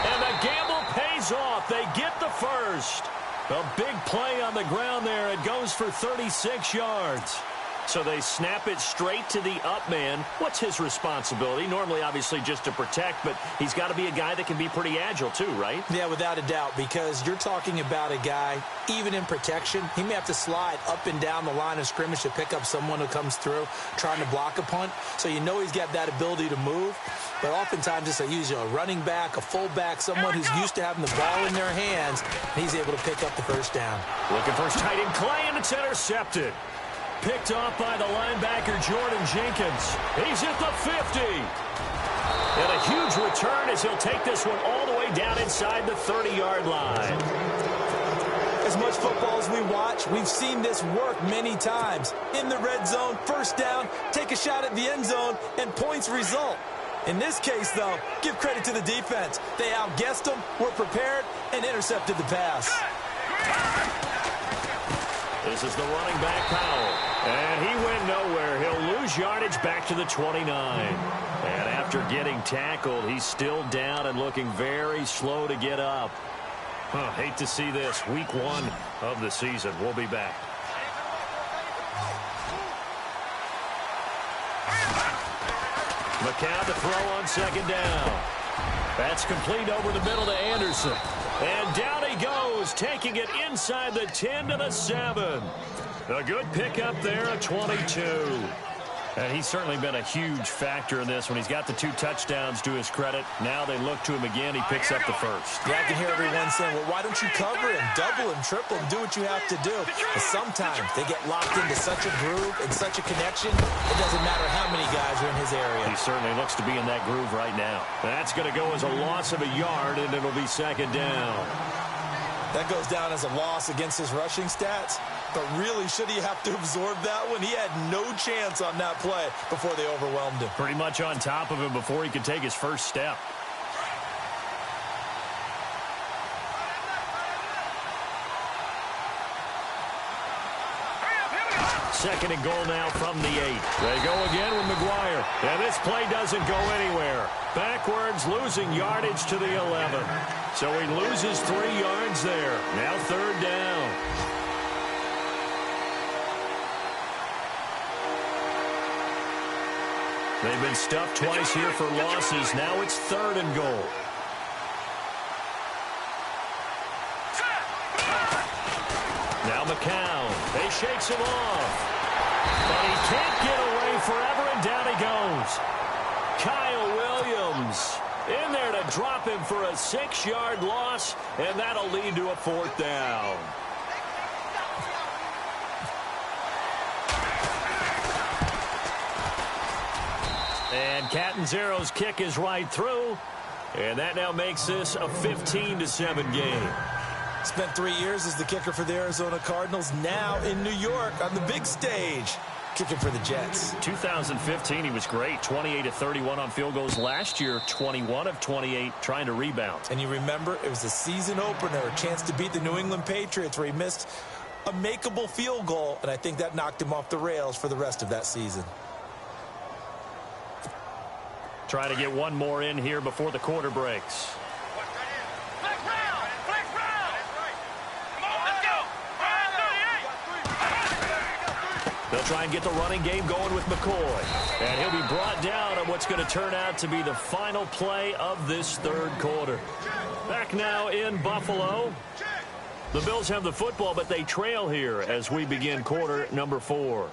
And the gamble pays off. They get the first. A big play on the ground there. It goes for 36 yards. So they snap it straight to the up man. What's his responsibility? Normally, obviously, just to protect, but he's got to be a guy that can be pretty agile too, right? Yeah, without a doubt, because you're talking about a guy, even in protection, he may have to slide up and down the line of scrimmage to pick up someone who comes through trying to block a punt. So you know he's got that ability to move. But oftentimes it's usually a running back, a fullback, someone who's used to having the ball in their hands, and he's able to pick up the first down. Looking for his tight end Clay, and it's intercepted. Picked off by the linebacker, Jordan Jenkins. He's at the 50. And a huge return as he'll take this one all the way down inside the 30-yard line. As much football as we watch, we've seen this work many times. In the red zone, first down, take a shot at the end zone, and points result. In this case, though, give credit to the defense. They outguessed them, were prepared, and intercepted the pass. This is the running back, Powell. And he went nowhere. He'll lose yardage back to the 29. And after getting tackled, he's still down and looking very slow to get up. Hate to see this. Week 1 of the season. We'll be back. McCown to throw on 2nd down. That's complete over the middle to Anderson. And down he goes, taking it inside the 10 to the 7. A good pickup there, a 22. And he's certainly been a huge factor in this when he's got the 2 touchdowns to his credit. Now they look to him again. He picks up the first. Yeah, I can hear everyone saying, well, why don't you cover him, double him, triple him, do what you have to do. But sometimes they get locked into such a groove and such a connection, it doesn't matter how many guys are in his area. He certainly looks to be in that groove right now. That's going to go as a loss of a yard, and it'll be 2nd down. That goes down as a loss against his rushing stats. But really, should he have to absorb that one? He had no chance on that play before they overwhelmed him. Pretty much on top of him before he could take his first step. Second and goal now from the 8. They go again with McGuire. And this play doesn't go anywhere. Backwards, losing yardage to the 11. So he loses 3 yards there. Now 3rd down. They've been stuffed twice here for losses. Now it's 3rd and goal. Now McCown. He shakes him off. But he can't get away forever, and down he goes. Kyle Williams in there to drop him for a 6-yard loss, and that'll lead to a 4th down. And Catanzaro's kick is right through, and that now makes this a 15-7 game. Spent 3 years as the kicker for the Arizona Cardinals, now in New York on the big stage, kicking for the Jets. 2015, he was great, 28 of 31 on field goals. Last year, 21 of 28 trying to rebound. And you remember, it was a season opener, a chance to beat the New England Patriots where he missed a makeable field goal, and I think that knocked him off the rails for the rest of that season. Trying to get one more in here before the quarter breaks. Flex round! Flex round! Come on, let's go! They'll try and get the running game going with McCoy. And he'll be brought down on what's going to turn out to be the final play of this third quarter. Back now in Buffalo. The Bills have the football, but they trail here as we begin quarter number 4.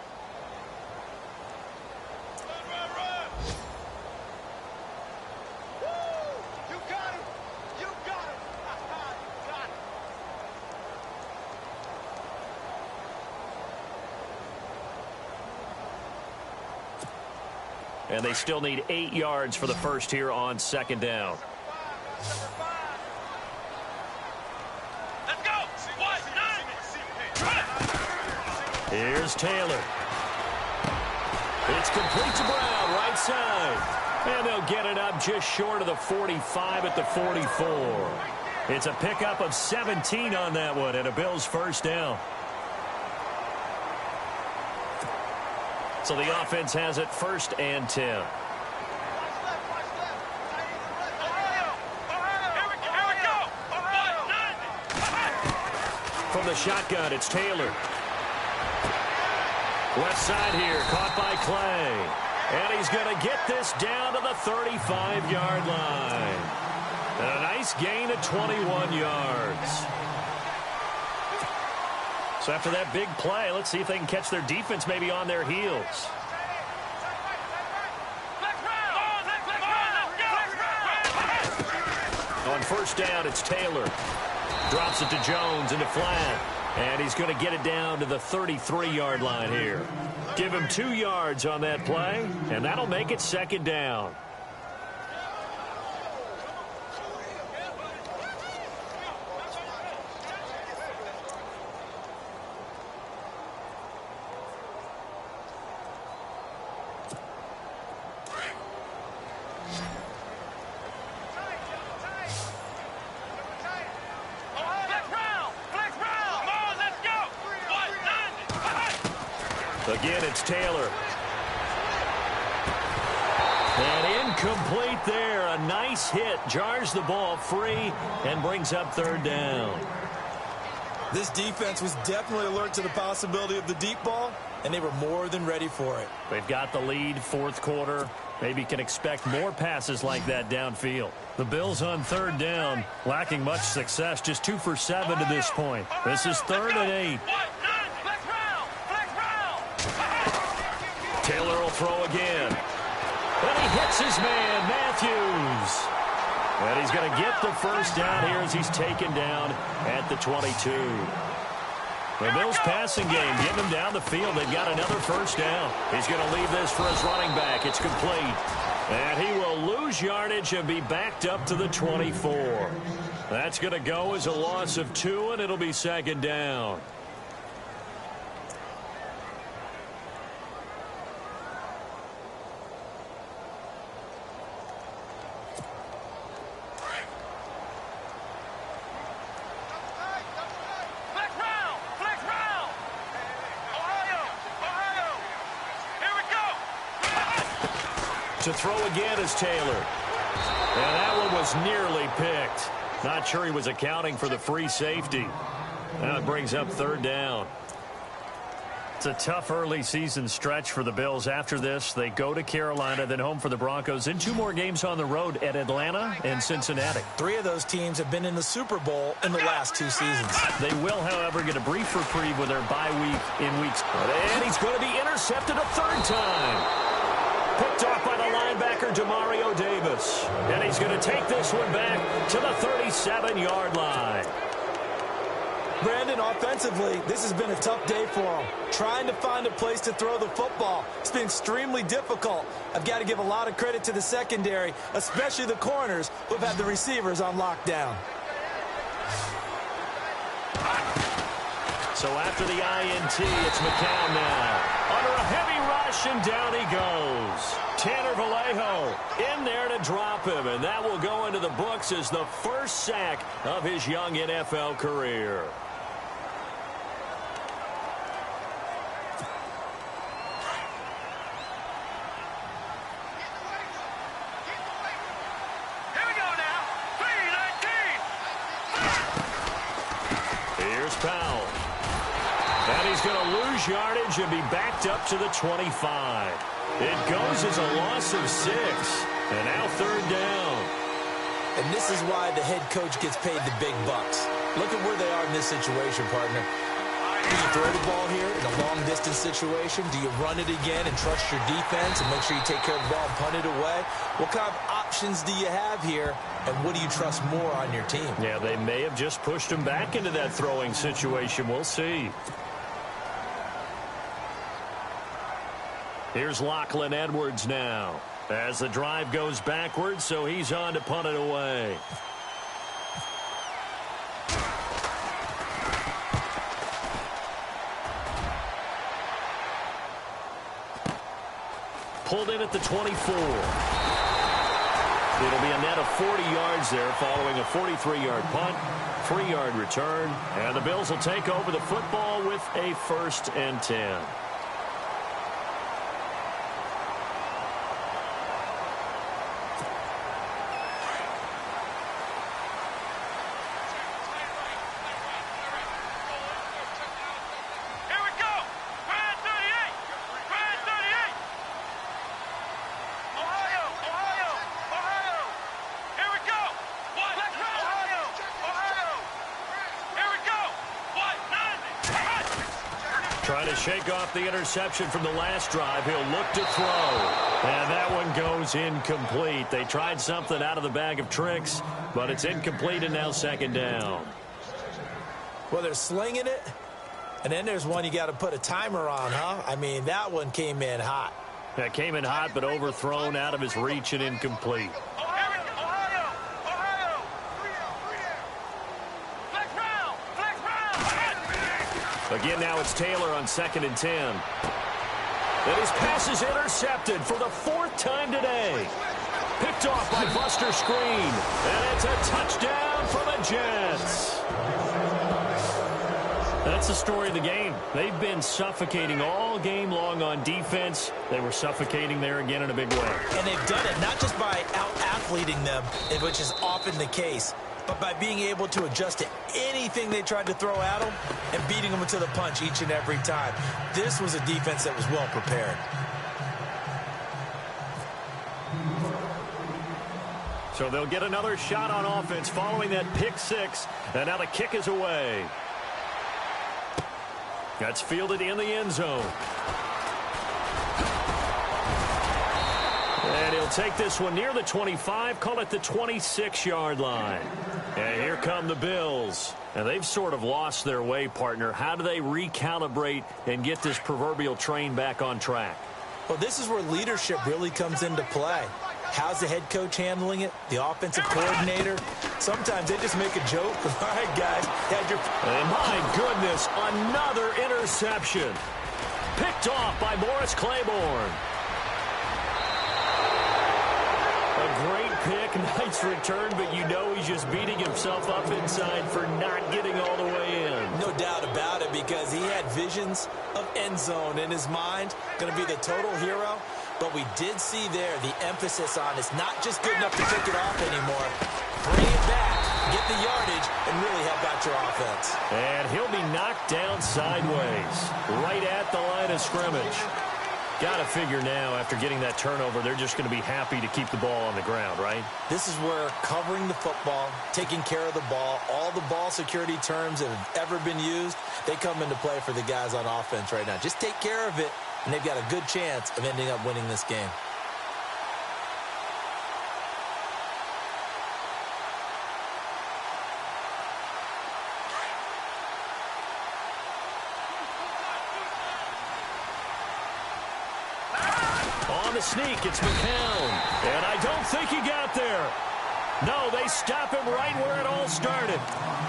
And they still need 8 yards for the first here on second down. Let's go. Here's Taylor. It's complete to Brown, right side. And they'll get it up just short of the 45 at the 44. It's a pickup of 17 on that one and a Bills first down. So the offense has it 1st and 10. From the shotgun, it's Taylor. Left side here, caught by Clay. And he's going to get this down to the 35-yard line. And a nice gain of 21 yards. So after that big play, let's see if they can catch their defense maybe on their heels. On first down, it's Taylor. Drops it to Jones into flat. And he's going to get it down to the 33-yard line here. Give him 2 yards on that play, and that'll make it second down. Again, it's Taylor. And incomplete there. A nice hit. Jars the ball free and brings up third down. This defense was definitely alert to the possibility of the deep ball, and they were more than ready for it. They've got the lead, fourth quarter. Maybe can expect more passes like that downfield. The Bills on third down, lacking much success, just 2 for 7 to this point. This is 3rd and 8. Taylor will throw again. And he hits his man, Matthews. And he's going to get the first down here as he's taken down at the 22. The Bills passing game, getting him down the field. They've got another first down. He's going to leave this for his running back. It's complete. And he will lose yardage and be backed up to the 24. That's going to go as a loss of 2, and it'll be second down. To throw again is Taylor. And that one was nearly picked. Not sure he was accounting for the free safety. Now it brings up third down. It's a tough early season stretch for the Bills. After this, they go to Carolina, then home for the Broncos, and 2 more games on the road at Atlanta and Cincinnati. 3 of those teams have been in the Super Bowl in the last 2 seasons. They will, however, get a brief reprieve with their bye week in weeks. And he's going to be intercepted a third time. Picked off by the linebacker, Demario Davis. And he's going to take this one back to the 37-yard line. Brandon, offensively, this has been a tough day for him. Trying to find a place to throw the football. It's been extremely difficult. I've got to give a lot of credit to the secondary, especially the corners who've had the receivers on lockdown. So after the INT, it's McCown now. Under a heavy rush, and down he goes. Tanner Vallejo in there to drop him, and that will go into the books as the first sack of his young NFL career. Here we go now. 3-19. Here's Powell. And he's going to lose yardage and be backed up to the 25. It goes as a loss of 6. And now third down. And this is why the head coach gets paid the big bucks. Look at where they are in this situation, partner. Do you throw the ball here in a long-distance situation? Do you run it again and trust your defense and make sure you take care of the ball and punt it away? What kind of options do you have here, and what do you trust more on your team? Yeah, they may have just pushed him back into that throwing situation. We'll see. Here's Lachlan Edwards now as the drive goes backwards, so he's on to punt it away. Pulled in at the 24. It'll be a net of 40 yards there following a 43-yard punt, 3-yard return, and the Bills will take over the football with a 1st and 10. Trying to shake off the interception from the last drive. He'll look to throw. And that one goes incomplete. They tried something out of the bag of tricks, but it's incomplete and now 2nd down. Well, they're slinging it, and then there's one you got to put a timer on, huh? I mean, that one came in hot. That came in hot, but overthrown out of his reach and incomplete. Again, now it's Taylor on 2nd and 10. And his pass is intercepted for the 4th time today. Picked off by Buster Screen. And it's a touchdown for the Jets. That's the story of the game. They've been suffocating all game long on defense. They were suffocating there again in a big way. And they've done it not just by out-athleting them, which is often the case, but by being able to adjust to anything they tried to throw at them and beating them to the punch each and every time. This was a defense that was well prepared. So they'll get another shot on offense following that pick 6, and now the kick is away. That's fielded in the end zone. And he'll take this one near the 25, call it the 26-yard line. And here come the Bills. And they've sort of lost their way, partner. How do they recalibrate and get this proverbial train back on track? Well, this is where leadership really comes into play. How's the head coach handling it? The offensive coordinator? Sometimes they just make a joke. All right, guys. And my goodness, another interception. Picked off by Morris Claiborne. A great pick, nice return, but you know he's just beating himself up inside for not getting all the way in. No doubt about it, because he had visions of end zone in his mind. Going to be the total hero. But we did see there the emphasis on it's not just good enough to pick it off anymore. Bring it back, get the yardage, and really help out your offense. And he'll be knocked down sideways, right at the line of scrimmage. Got to figure now, after getting that turnover, they're just going to be happy to keep the ball on the ground, right? This is where covering the football, taking care of the ball, all the ball security terms that have ever been used, they come into play for the guys on offense right now. Just take care of it, and they've got a good chance of ending up winning this game. On the sneak, it's McCown. And I don't think he got there. No, they stop him right where it all started.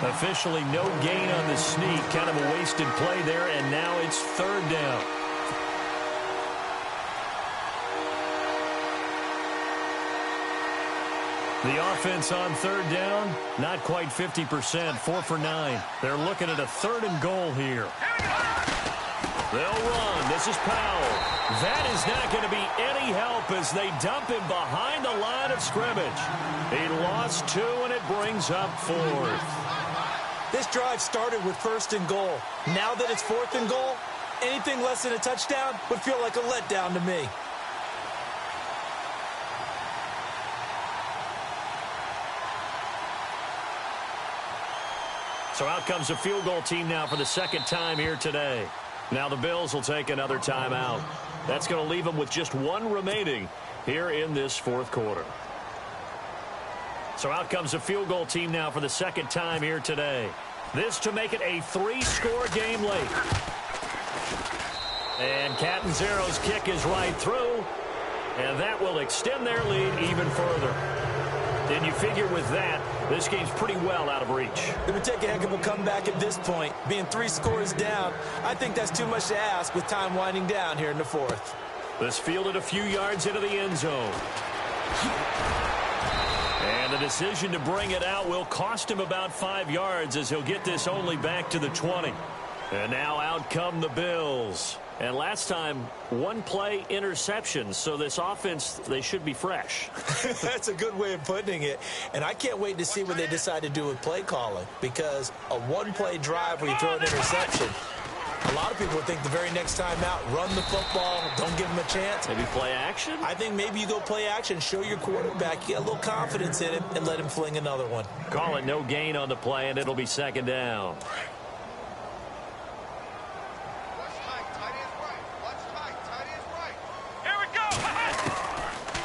Officially no gain on the sneak. Kind of a wasted play there, and now it's 3rd down. The offense on 3rd down, not quite 50%, 4 for 9. They're looking at a 3rd and goal here. They'll run. This is Powell. That is not going to be any help as they dump him behind the line of scrimmage. He lost 2, and it brings up 4th. This drive started with 1st and goal. Now that it's 4th and goal, anything less than a touchdown would feel like a letdown to me. So out comes the field goal team now for the second time here today. Now the Bills will take another timeout. That's going to leave them with just one remaining here in this 4th quarter. So out comes the field goal team now for the second time here today. This to make it a 3-score game late. And Catanzaro's kick is right through. And that will extend their lead even further. And you figure with that, this game's pretty well out of reach. It would take a heck of a comeback at this point. Being 3 scores down, I think that's too much to ask with time winding down here in the 4th. This fielded a few yards into the end zone. And the decision to bring it out will cost him about 5 yards as he'll get this only back to the 20. And now out come the Bills. And last time, 1-play interceptions, so this offense, they should be fresh. That's a good way of putting it. And I can't wait to see what they decide to do with play calling, because a 1-play drive where you throw an interception, a lot of people would think the very next time out, run the football, don't give them a chance. Maybe play action? I think maybe you go play action, show your quarterback, get a little confidence in him, and let him fling another one. Call it no gain on the play, and it'll be 2nd down.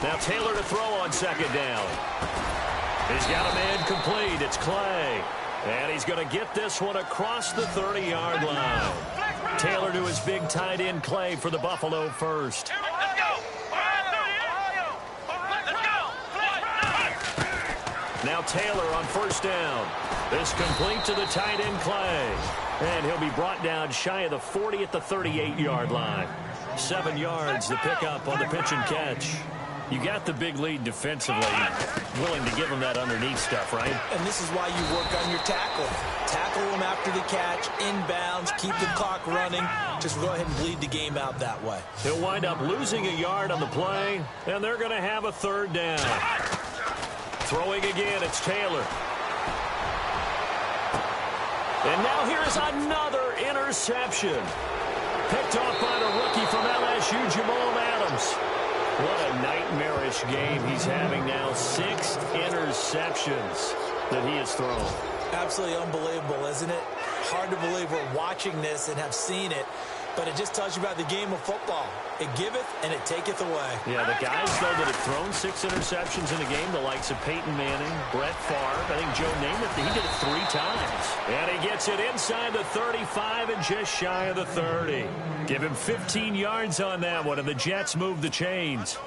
Now Taylor to throw on 2nd down. He's got a man complete. It's Clay. And he's going to get this one across the 30-yard line. Taylor to his big tight end Clay for the Buffalo first. Now Taylor on 1st down. This complete to the tight end Clay. And he'll be brought down shy of the 40 at the 38-yard line. 7 yards the pickup on the pitch and catch. You got the big lead defensively. Willing to give him that underneath stuff, right? And this is why you work on your tackling. Tackle him after the catch, inbounds, keep the clock running. Just go ahead and bleed the game out that way. He'll wind up losing a yard on the play, and they're going to have a 3rd down. Throwing again, it's Taylor. And now here's another interception. Picked off by the rookie from LSU, Jamal Adams. What a nightmarish game he's having now. 6 interceptions that he has thrown. Absolutely unbelievable, isn't it? Hard to believe we're watching this and have seen it, but it just tells you about the game of football. It giveth and it taketh away. Yeah, the guys, though, that have thrown 6 interceptions in a game, the likes of Peyton Manning, Brett Favre, I think Joe Namath, he did it 3 times. And he gets it inside the 35 and just shy of the 30. Give him 15 yards on that one, and the Jets move the chains.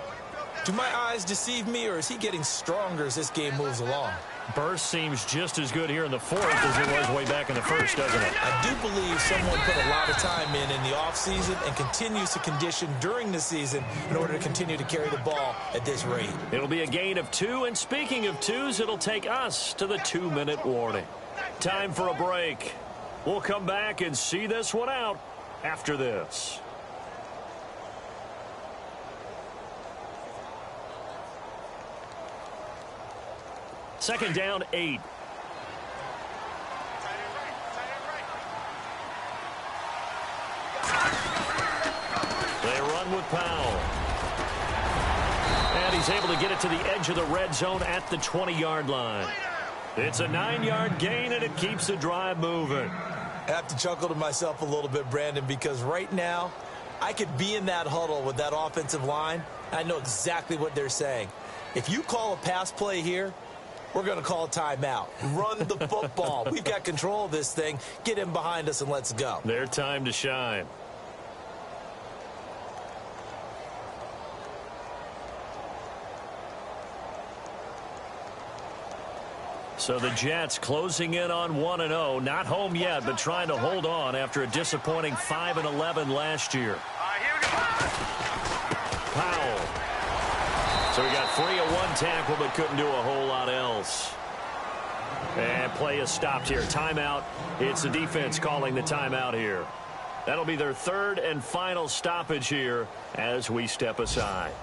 Do my eyes deceive me, or is he getting stronger as this game moves along? Burst seems just as good here in the 4th as it was way back in the 1st, doesn't it? I do believe someone put a lot of time in the offseason and continues to condition during the season in order to continue to carry the ball at this rate. It'll be a gain of 2, and speaking of 2s, it'll take us to the 2-minute warning. Time for a break. We'll come back and see this one out after this. Second down, 8. They run with Powell. And he's able to get it to the edge of the red zone at the 20-yard line. It's a 9-yard gain, and it keeps the drive moving. I have to chuckle to myself a little bit, Brandon, because right now I could be in that huddle with that offensive line. I know exactly what they're saying. If you call a pass play here, we're going to call a timeout. Run the football. We've got control of this thing. Get him behind us and let's go. Their time to shine. So the Jets closing in on 1-0. Not home yet, but trying to hold on after a disappointing 5-11 last year. Powell. So we got 3 of 1 tackle, but couldn't do a whole lot else. And play is stopped here. Timeout. It's the defense calling the timeout here. That'll be their 3rd and final stoppage here as we step aside.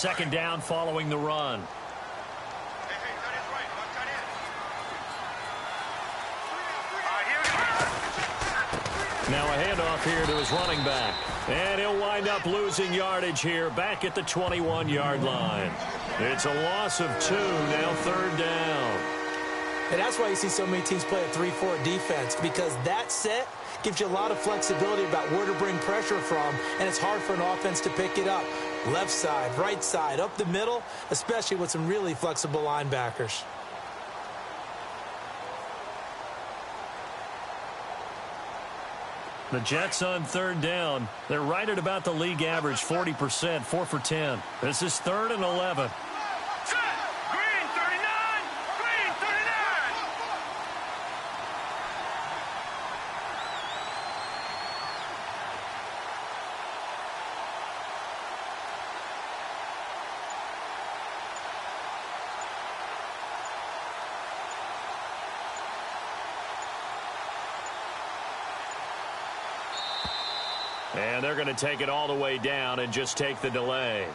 second down following the run. Now a handoff here to his running back. And he'll wind up losing yardage here back at the 21-yard line. It's a loss of 2, now third down. And that's why you see so many teams play a 3-4 defense, because that set gives you a lot of flexibility about where to bring pressure from, and it's hard for an offense to pick it up. Left side, right side, up the middle, especially with some really flexible linebackers. The Jets on third down. They're right at about the league average, 40%, 4 for 10. This is 3rd and 11. Green 39! Green 39! And they're going to take it all the way down and just take the delay.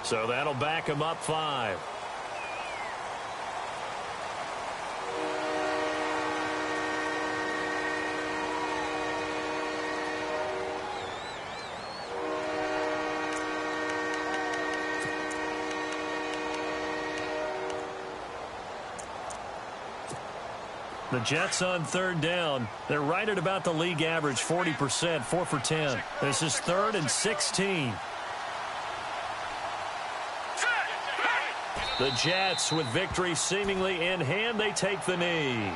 So that'll back him up 5. The Jets on third down. They're right at about the league average, 40%, 4 for 10. This is 3rd and 16. The Jets, with victory seemingly in hand, they take the knee.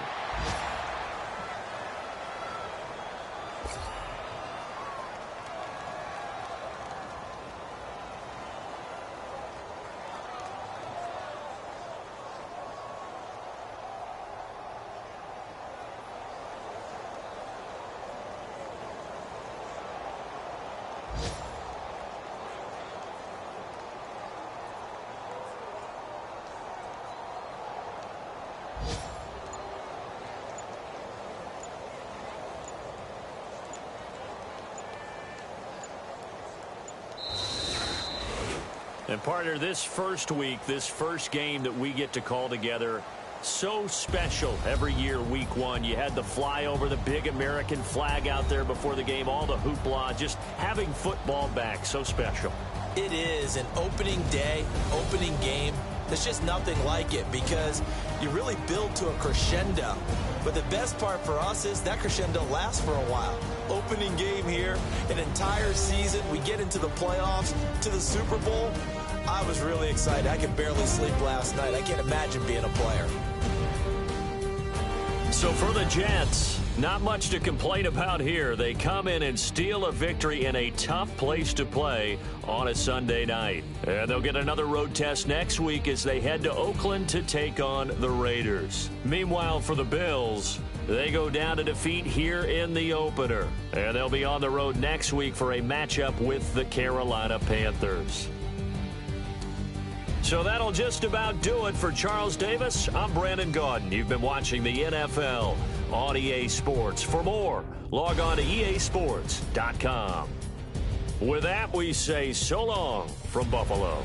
And partner, this first week, this first game that we get to call together, so special every year, week 1. You had the flyover, the big American flag out there before the game, all the hoopla, just having football back, so special. It is an opening day, opening game. There's just nothing like it because you really build to a crescendo. But the best part for us is that crescendo lasts for a while. Opening game here, an entire season. We get into the playoffs, to the Super Bowl. I was really excited. I could barely sleep last night. I can't imagine being a player. So for the Jets, not much to complain about here. They come in and steal a victory in a tough place to play on a Sunday night. And they'll get another road test next week as they head to Oakland to take on the Raiders. Meanwhile, for the Bills, they go down to defeat here in the opener. And they'll be on the road next week for a matchup with the Carolina Panthers. So that'll just about do it for Charles Davis. I'm Brandon Gaudin. You've been watching the NFL on EA Sports. For more, log on to easports.com. With that, we say so long from Buffalo.